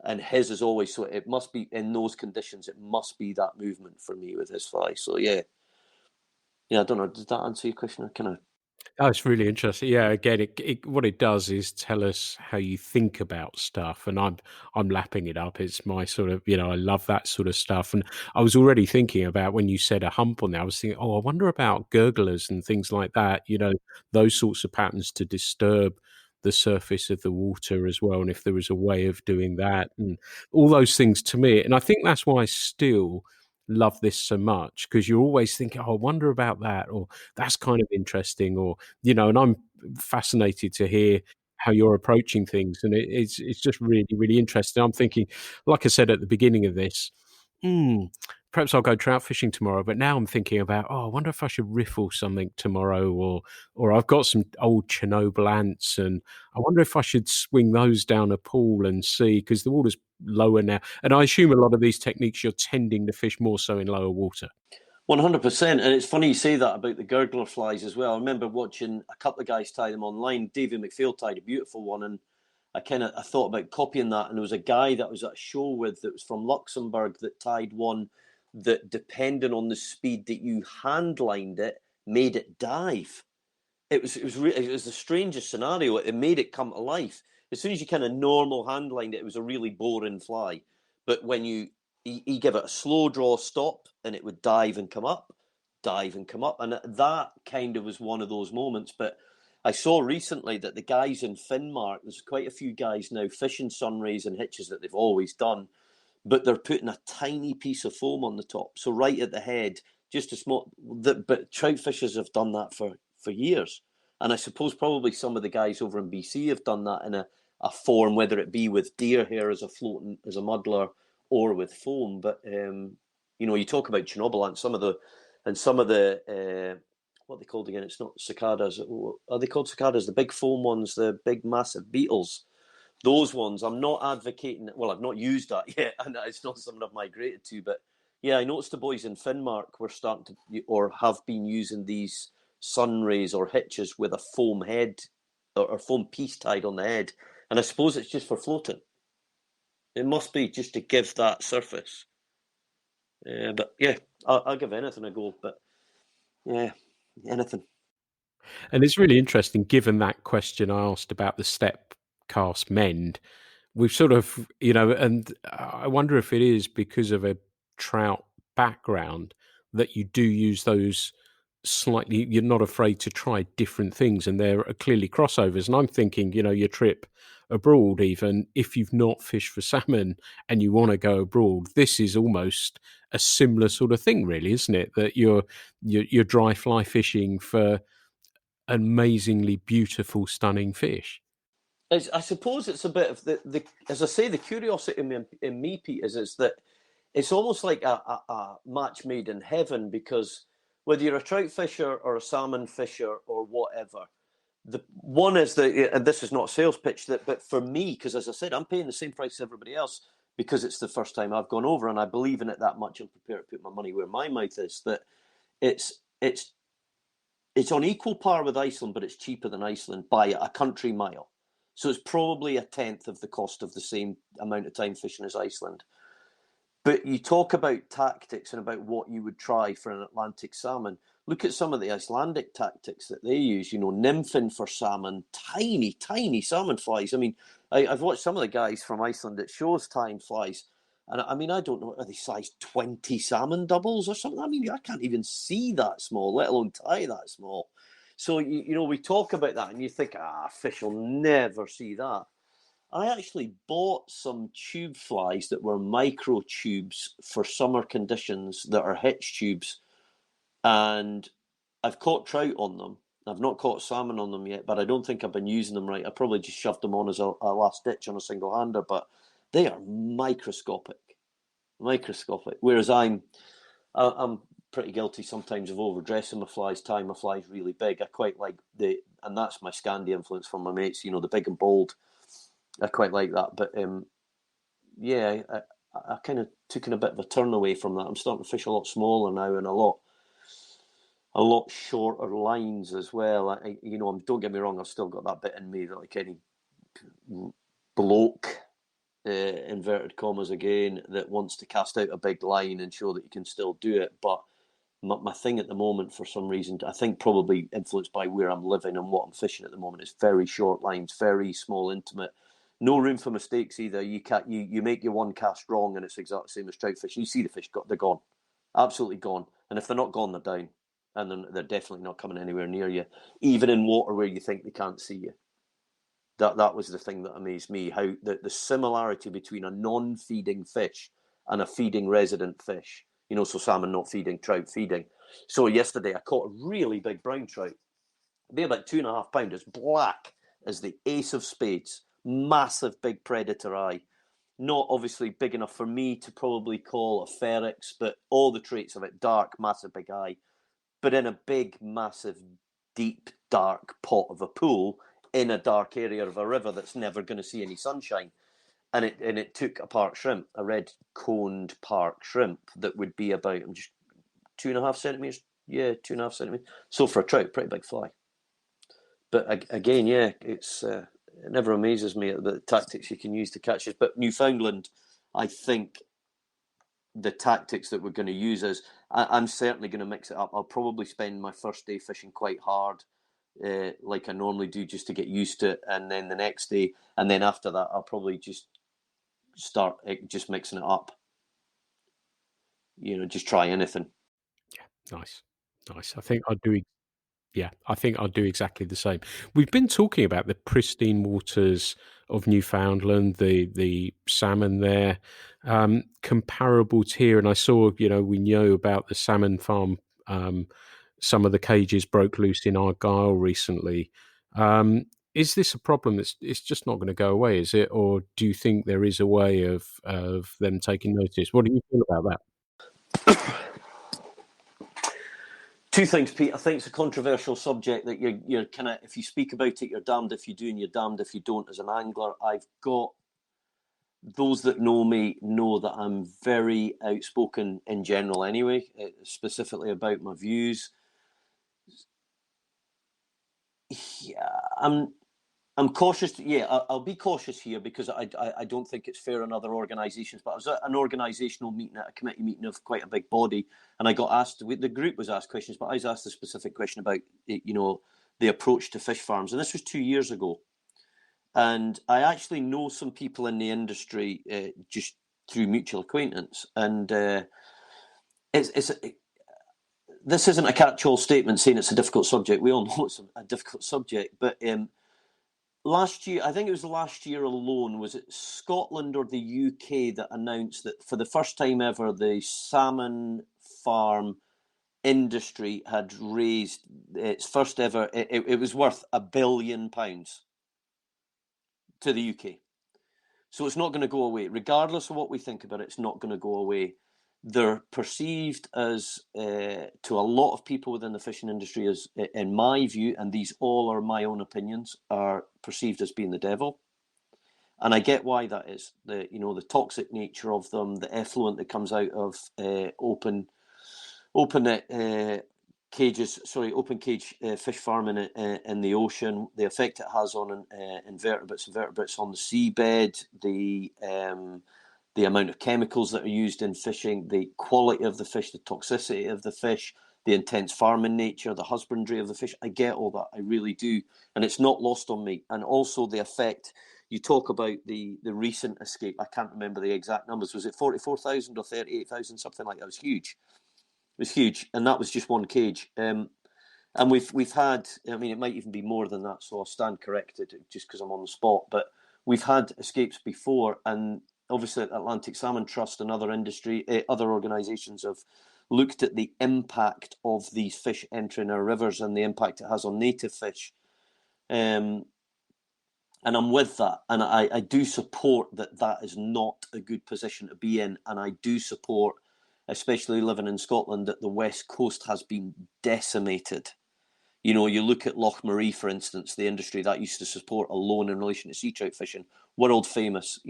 And his is always, so it must be in those conditions, it must be that movement for me with his fly. So yeah, I don't know. Does that answer your question? I kind of. Oh, it's really interesting. Yeah, again, what it does is tell us how you think about stuff, and I'm lapping it up. It's my sort of, I love that sort of stuff. And I was already thinking about when you said a hump on there, I was thinking, oh, I wonder about gurglers and things like that. Those sorts of patterns to disturb the surface of the water as well, and if there was a way of doing that, and all those things to me. And I think that's why I still love this so much, because you're always thinking, oh, I wonder about that, or that's kind of interesting, or and I'm fascinated to hear how you're approaching things, and it's just really, really interesting. I'm thinking, like I said at the beginning of this, perhaps I'll go trout fishing tomorrow. But now I'm thinking about, I wonder if I should riffle something tomorrow, or I've got some old Chernobyl ants, and I wonder if I should swing those down a pool and see, because the water's lower now. And I assume a lot of these techniques you're tending to fish more so in lower water. 100%. And it's funny you say that about the gurgler flies as well. I remember watching a couple of guys tie them online. David McPhail tied a beautiful one, and I thought about copying that. And there was a guy that I was at a show with that was from Luxembourg that tied one that, depending on the speed that you hand lined it, made it dive. It was the strangest scenario. It made it come to life. As soon as you kind of normal hand lined it, it was a really boring fly. But when you give it a slow draw stop, and it would dive and come up, and that kind of was one of those moments. But I saw recently that the guys in Finnmark, there's quite a few guys now fishing sunrays and hitches that they've always done, but they're putting a tiny piece of foam on the top, so right at the head, just a small. But trout fishers have done that for years, and I suppose probably some of the guys over in BC have done that in a form, whether it be with deer hair as a muddler, or with foam. But you talk about Chernobyl ants, some of the what are they called again? It's not cicadas. Are they called cicadas? The big foam ones, the big massive beetles. Those ones, I'm not advocating. Well, I've not used that yet, and it's not something I've migrated to. But yeah, I noticed the boys in Finnmark were starting to, or have been using these sunrays or hitches with a foam head or foam piece tied on the head, and I suppose it's just for floating. It must be just to give that surface. But yeah, I'll give anything a go. But yeah, anything. And it's really interesting, given that question I asked about the step cast mend, we've sort of, and I wonder if it is because of a trout background that you do use those slightly, you're not afraid to try different things, and there are clearly crossovers. And I'm thinking, your trip abroad, even if you've not fished for salmon and you want to go abroad, this is almost a similar sort of thing, really, isn't it? That you're dry fly fishing for amazingly beautiful, stunning fish. I suppose it's a bit of the as I say, the curiosity in me, Pete, is that it's almost like a match made in heaven, because whether you're a trout fisher or a salmon fisher or whatever, the one is and this is not a sales pitch, but for me, because as I said, I'm paying the same price as everybody else because it's the first time I've gone over, and I believe in it that much. I'm prepared to put my money where my mouth is. That it's on equal par with Iceland, but it's cheaper than Iceland by a country mile. So it's probably a tenth of the cost of the same amount of time fishing as Iceland. But you talk about tactics and about what you would try for an Atlantic salmon. Look at some of the Icelandic tactics that they use. Nymphing for salmon, tiny, tiny salmon flies. I mean, I've watched some of the guys from Iceland that shows tying flies. And I mean, I don't know, are they size 20 salmon doubles or something? I mean, I can't even see that small, let alone tie that small. So, we talk about that and you think, fish will never see that. I actually bought some tube flies that were micro tubes for summer conditions that are hitch tubes. And I've caught trout on them. I've not caught salmon on them yet, but I don't think I've been using them right. I probably just shoved them on as a last ditch on a single hander, but they are microscopic. Whereas I'm pretty guilty sometimes of overdressing my flies, tying my flies really big. I quite like and that's my Scandi influence from my mates, the big and bold. I quite like that. But yeah, I kind of took in a bit of a turn away from that. I'm starting to fish a lot smaller now and a lot shorter lines as well. Don't get me wrong, I've still got that bit in me that like any bloke, inverted commas again, that wants to cast out a big line and show that you can still do it. But my thing at the moment, for some reason, I think probably influenced by where I'm living and what I'm fishing at the moment, is very short lines, very small, intimate. No room for mistakes either. You make your one cast wrong and it's exactly the same as trout fishing. You see the fish, they're gone. Absolutely gone. And if they're not gone, they're down. And they're definitely not coming anywhere near you, even in water where you think they can't see you. That was the thing that amazed me, how the similarity between a non-feeding fish and a feeding resident fish. So salmon not feeding, trout feeding. So yesterday I caught a really big brown trout. Be about 2.5 pounds. It's black as the ace of spades. Massive big predator eye. not obviously big enough for me to probably call a Ferex, but all the traits of it: dark, massive, big eye, but in a big, massive, deep, dark pot of a pool in a dark area of a river that's never going to see any sunshine. And it took a park shrimp, a red coned park shrimp that would be about just 2.5 centimeters. Yeah, 2.5 centimeters. So for a trout, pretty big fly. But again, yeah, it's it never amazes me at the tactics you can use to catch it. But Newfoundland, I think the tactics that we're going to use is, I'm certainly going to mix it up. I'll probably spend my first day fishing quite hard, like I normally do, just to get used to it. And then the next day, and then after that, I'll probably just start just mixing it up. Just try anything. Yeah, nice. I think I'll do. Yeah, I think I'll do exactly the same. We've been talking about the pristine waters of Newfoundland, the salmon there, comparable to here. And I saw, we know about the salmon farm. Some of the cages broke loose in Argyll recently. Is this a problem it's just not going to go away, is it? Or do you think there is a way of them taking notice? What do you feel about that? Two things, Pete. I think it's a controversial subject that you're kind of, if you speak about it, you're damned if you do and you're damned if you don't as an angler. I've got, those that know me know that I'm very outspoken in general anyway, specifically about my views. Yeah, I'm cautious. I'll be cautious here because I don't think it's fair on other organisations. But I was at an organisational meeting, at a committee meeting of quite a big body, and I got asked. The group was asked questions, but I was asked a specific question about the approach to fish farms, and this was 2 years ago. And I actually know some people in the industry just through mutual acquaintance, and this isn't a catch-all statement saying it's a difficult subject. We all know it's a difficult subject, but last year, I think it was last year alone, was it Scotland or the UK that announced that for the first time ever, the salmon farm industry had raised its first ever, it was worth £1 billion to the UK. So it's not going to go away. Regardless of what we think about it, it's not going to go away. They're perceived as, to a lot of people within the fishing industry, as, in my view, and these all are my own opinions, are perceived as being the devil. And I get why that is. The toxic nature of them, the effluent that comes out of open cage fish farming in the ocean, the effect it has on invertebrates on the seabed, the amount of chemicals that are used in fishing, the quality of the fish, the toxicity of the fish, the intense farming nature, the husbandry of the fish. I get all that, I really do. And it's not lost on me. And also the effect, you talk about the recent escape, I can't remember the exact numbers. Was it 44,000 or 38,000, something like that? It was huge. It was huge. And that was just one cage. And we've had, I mean, it might even be more than that, so I'll stand corrected just because I'm on the spot. But we've had escapes before, and obviously Atlantic Salmon Trust and other organisations have looked at the impact of these fish entering our rivers and the impact it has on native fish. And I'm with that. And I do support that is not a good position to be in. And I do support, especially living in Scotland, that the West Coast has been decimated. You look at Loch Marie, for instance, the industry that used to support alone in relation to sea trout fishing, world famous.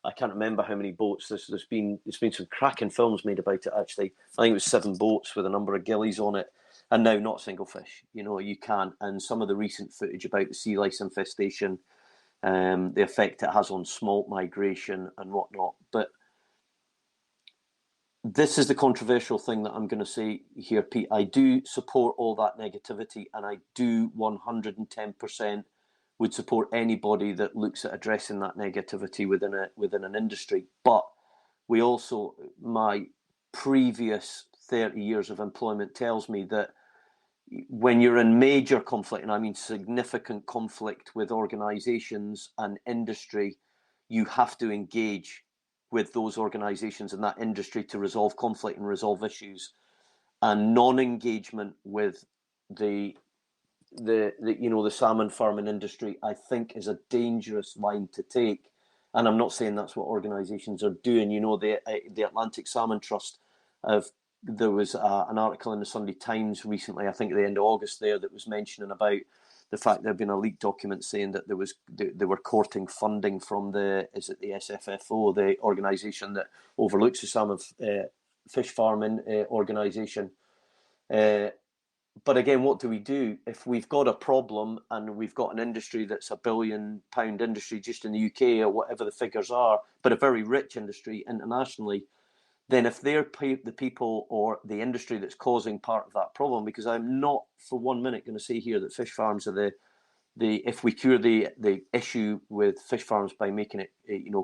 I can't remember how many boats. There's been some cracking films made about it, actually. I think it was 7 boats with a number of gillies on it, and now not a single fish. You can't. And some of the recent footage about the sea lice infestation, the effect it has on smolt migration and whatnot. But this is the controversial thing that I'm going to say here, Pete. I do support all that negativity, and I do 110% would support anybody that looks at addressing that negativity within an industry. But we also, my previous 30 years of employment tells me that when you're in major conflict, and I mean significant conflict with organisations and industry, you have to engage with those organisations and that industry to resolve conflict and resolve issues. And non-engagement with the salmon farming industry, I think, is a dangerous line to take. And I'm not saying that's what organisations are doing. You know, the Atlantic Salmon Trust, there was an article in the Sunday Times recently, I think at the end of August there, that was mentioning about the fact there had been a leaked document saying that they were courting funding from the SFFO, the organisation that overlooks the salmon fish farming organisation. But again, what do we do if we've got a problem and we've got an industry that's £1 billion industry just in the UK or whatever the figures are, but a very rich industry internationally? Then if they're the people or the industry that's causing part of that problem, because I'm not for 1 minute going to say here that fish farms are if we cure the issue with fish farms by making it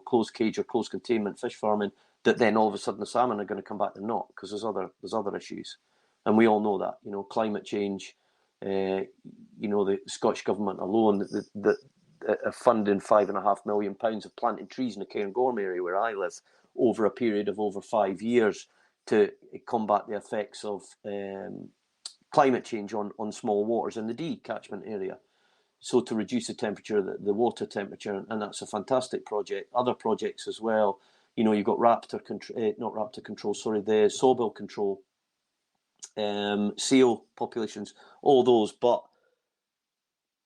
closed cage or closed containment fish farming, that then all of a sudden the salmon are going to come back. They're not, because there's other issues. And we all know that, climate change, the Scottish Government alone, that funding £5.5 million of planting trees in the Cairngorm area where I live over a period of over 5 years to combat the effects of climate change on small waters in the Dee catchment area. So to reduce the temperature, the water temperature, and that's a fantastic project. Other projects as well, you've got the sawbill control, seal populations, all those. But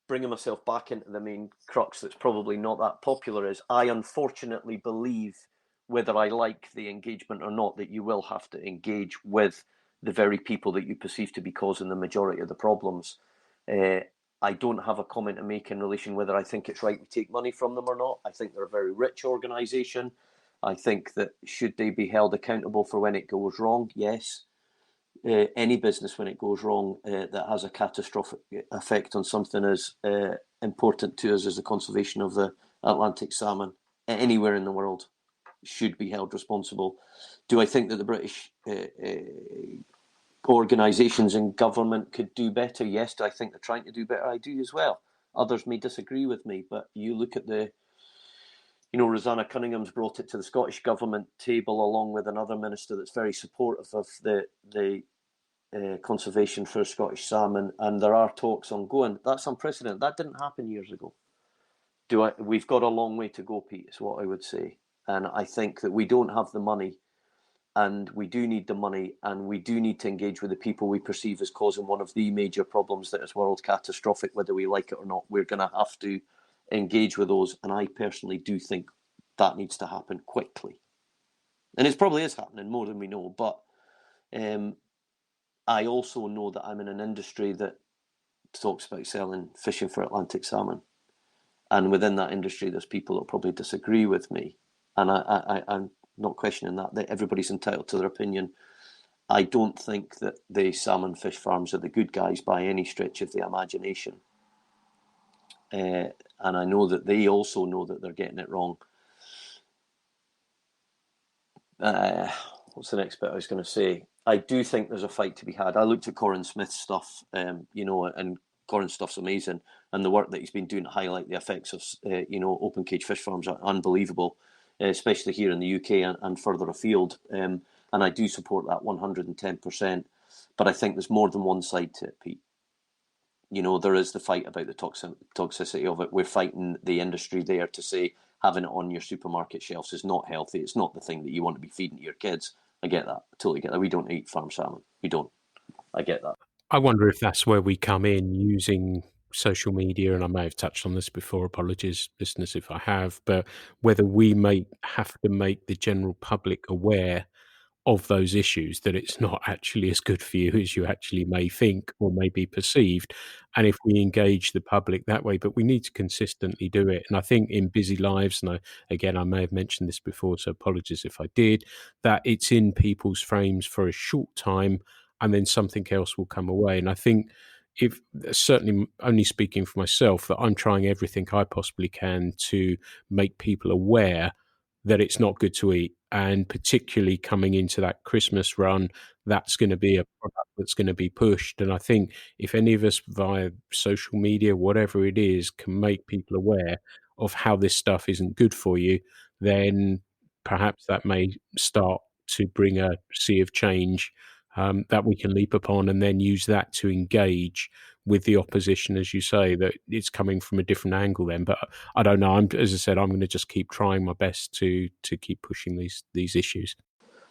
bringing myself back into the main crux that's probably not that popular is, I unfortunately believe, whether I like the engagement or not, that you will have to engage with the very people that you perceive to be causing the majority of the problems. I don't have a comment to make in relation whether I think it's right we take money from them or not. I think they're a very rich organisation. I think that should they be held accountable for when it goes wrong? Yes. Any business, when it goes wrong, that has a catastrophic effect on something as important to us as the conservation of the Atlantic salmon anywhere in the world, should be held responsible. Do I think that the British organisations and government could do better? Yes. Do I think they're trying to do better? I do as well. Others may disagree with me, but you look at Rosanna Cunningham's brought it to the Scottish Government table along with another minister that's very supportive of the conservation for Scottish salmon, and there are talks ongoing. That's unprecedented. That didn't happen years ago. We've got a long way to go, Pete, is what I would say. And I think that we don't have the money, and we do need the money, and we do need to engage with the people we perceive as causing one of the major problems that is world catastrophic, whether we like it or not. We're going to have to engage with those, and I personally do think that needs to happen quickly. And it probably is happening more than we know, but I also know that I'm in an industry that talks about selling fishing for Atlantic salmon, and within that industry there's people that probably disagree with me, and I'm not questioning that everybody's entitled to their opinion. I don't think that the salmon fish farms are the good guys by any stretch of the imagination. And I know that they also know that they're getting it wrong. What's the next bit I was going to say? I do think there's a fight to be had. I looked at Corin Smith's stuff, and Corin's stuff's amazing. And the work that he's been doing to highlight the effects of, open cage fish farms are unbelievable, especially here in the UK and further afield. And I do support that 110%. But I think there's more than one side to it, Pete. There is the fight about the toxicity of it. We're fighting the industry there to say having it on your supermarket shelves is not healthy. It's not the thing that you want to be feeding to your kids. I get that. I totally get that. We don't eat farm salmon. We don't. I get that. I wonder if that's where we come in, using social media, and I may have touched on this before, apologies listeners if I have, but whether we may have to make the general public aware of those issues, that it's not actually as good for you as you actually may think or may be perceived. And if we engage the public that way, but we need to consistently do it. And I think in busy lives, and I may have mentioned this before, so apologies if I did, that it's in people's frames for a short time and then something else will come away. And I think, if certainly only speaking for myself, that I'm trying everything I possibly can to make people aware that it's not good to eat. And particularly coming into that Christmas run, that's going to be a product that's going to be pushed. And I think if any of us via social media, whatever it is, can make people aware of how this stuff isn't good for you, then perhaps that may start to bring a sea of change that we can leap upon, and then use that to engage with the opposition, as you say, that it's coming from a different angle then. But I don't know. As I said, I'm going to just keep trying my best to keep pushing these issues.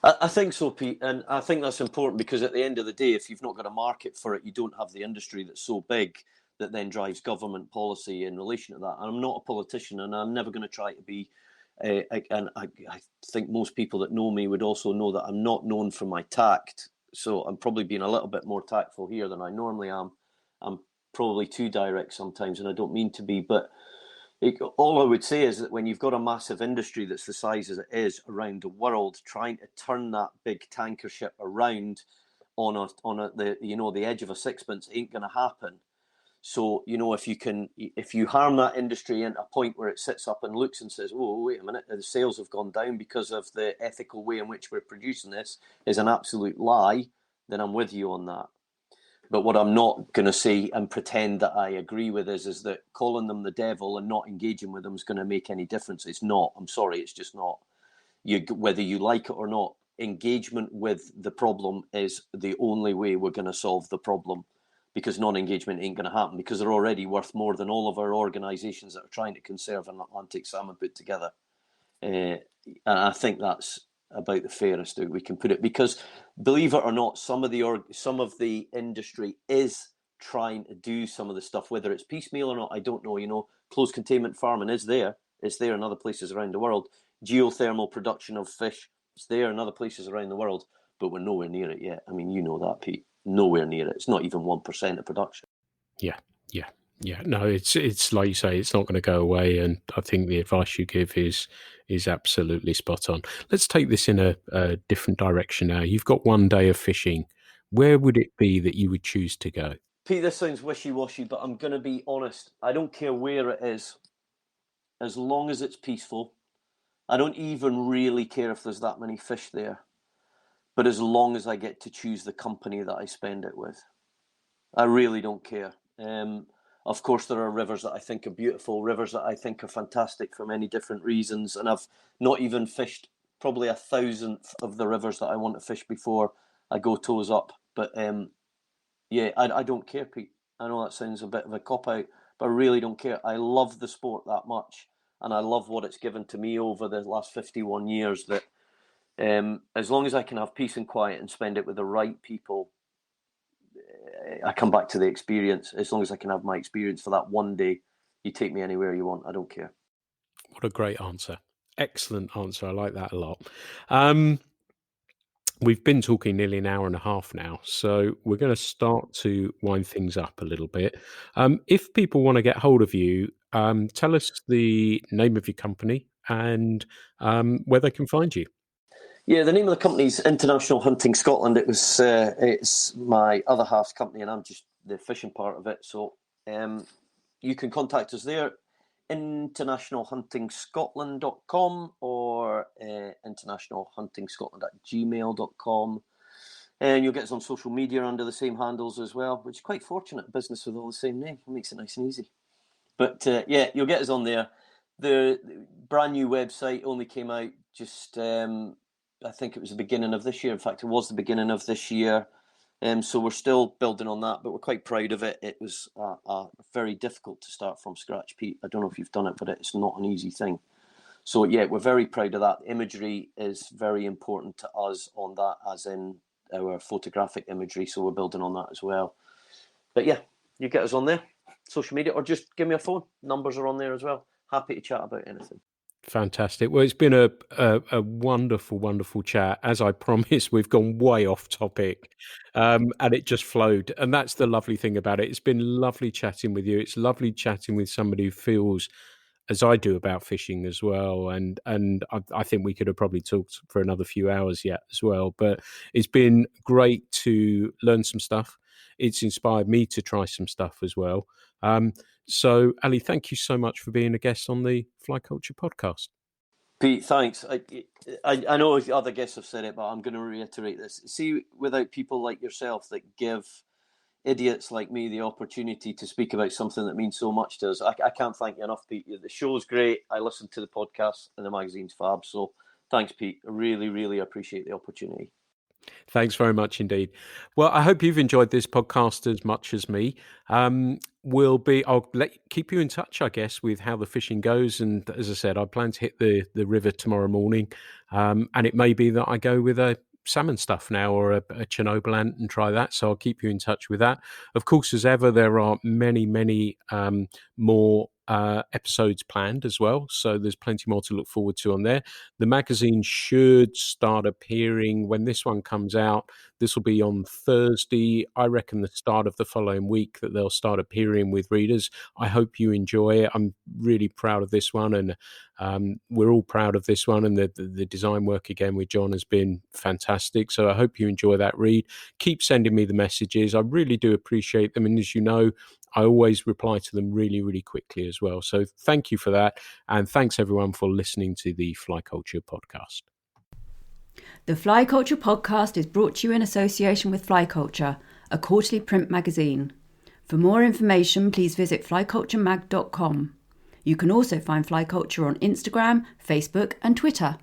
I think so, Pete, and I think that's important because at the end of the day, if you've not got a market for it, you don't have the industry that's so big that then drives government policy in relation to that. And I'm not a politician, and I'm never going to try to be. And I think most people that know me would also know that I'm not known for my tact. So I'm probably being a little bit more tactful here than I normally am. I'm probably too direct sometimes, and I don't mean to be, but all I would say is that when you've got a massive industry that's the size as it is around the world, trying to turn that big tanker ship around on the edge of a sixpence ain't going to happen. So if you harm that industry at a point where it sits up and looks and says, "Oh, wait a minute, the sales have gone down because of the ethical way in which we're producing this is an absolute lie," then I'm with you on that. But what I'm not going to say and pretend that I agree with is that calling them the devil and not engaging with them is going to make any difference. It's not. I'm sorry, it's just not. Whether you like it or not, engagement with the problem is the only way we're going to solve the problem, because non-engagement ain't going to happen, because they're already worth more than all of our organisations that are trying to conserve an Atlantic salmon put together. And I think that's about the fairest that we can put it, because believe it or not, some of the industry is trying to do some of the stuff, whether it's piecemeal or not, I don't know. Closed containment farming is there. It's there in other places around the world. Geothermal production of fish is there in other places around the world, but we're nowhere near it yet. I mean, you know that, Pete. Nowhere near it. It's not even 1% of production. Yeah. No, it's like you say, it's not going to go away, and I think the advice you give is absolutely spot on. Let's take this in a different direction now. You've got one day of fishing. Where would it be that you would choose to go? Pete, this sounds wishy-washy, but I'm going to be honest. I don't care where it is, as long as it's peaceful. I don't even really care if there's that many fish there, but as long as I get to choose the company that I spend it with. I really don't care. Of course, there are rivers that I think are beautiful, rivers that I think are fantastic for many different reasons, and I've not even fished probably 1,000th of the rivers that I want to fish before I go toes up. But I don't care, Pete. I know that sounds a bit of a cop-out, but I really don't care. I love the sport that much, and I love what it's given to me over the last 51 years, that as long as I can have peace and quiet and spend it with the right people, I come back to the experience. As long as I can have my experience for that one day, you take me anywhere you want. I don't care. What a great answer. Excellent answer. I like that a lot. We've been talking nearly an hour and a half now, so we're going to start to wind things up a little bit. If people want to get hold of you, tell us the name of your company and where they can find you. Yeah, the name of the company is International Hunting Scotland. It's my other half's company, and I'm just the fishing part of it. So you can contact us there, internationalhuntingscotland.com or internationalhuntingscotland@gmail.com. And you'll get us on social media under the same handles as well, which is quite fortunate. A business with all the same name. It makes it nice and easy. But you'll get us on there. The brand new website only came out just, I think it was the beginning of this year. In fact, it was the beginning of this year. So we're still building on that, but we're quite proud of it. It was very difficult to start from scratch, Pete. I don't know if you've done it, but it's not an easy thing. So yeah, we're very proud of that. Imagery is very important to us on that, as in our photographic imagery. So we're building on that as well. But yeah, you get us on there, social media, or just give me a phone. Numbers are on there as well. Happy to chat about anything. Fantastic. Well, it's been a wonderful, wonderful chat. As I promised, we've gone way off topic, and it just flowed. And that's the lovely thing about it. It's been lovely chatting with you. It's lovely chatting with somebody who feels as I do about fishing as well. And I think we could have probably talked for another few hours yet as well. But it's been great to learn some stuff. It's inspired me to try some stuff as well. So, Ali, thank you so much for being a guest on the Fly Culture podcast. Pete, thanks. I know other guests have said it, but I'm going to reiterate this. See, without people like yourself that give idiots like me the opportunity to speak about something that means so much to us, I can't thank you enough, Pete. The show's great. I listen to the podcast and the magazine's fab. So thanks, Pete. I really, really appreciate the opportunity. Thanks very much indeed. Well, I hope you've enjoyed this podcast as much as me. I'll keep you in touch, I guess, with how the fishing goes. And as I said, I plan to hit the river tomorrow morning. And it may be that I go with a salmon stuff now or a Chernobyl ant and try that. So I'll keep you in touch with that. Of course, as ever, there are many more episodes planned as well. So there's plenty more to look forward to on there. The magazine should start appearing when this one comes out. This will be on Thursday. I reckon the start of the following week that they'll start appearing with readers. I hope you enjoy it. I'm really proud of this one, and we're all proud of this one. And the design work again with John has been fantastic. So I hope you enjoy that read. Keep sending me the messages. I really do appreciate them. And as you know, I always reply to them really quickly as well. So thank you for that. And thanks everyone for listening to the Fly Culture podcast. The Fly Culture podcast is brought to you in association with Fly Culture, a quarterly print magazine. For more information, please visit flyculturemag.com. You can also find Fly Culture on Instagram, Facebook and Twitter.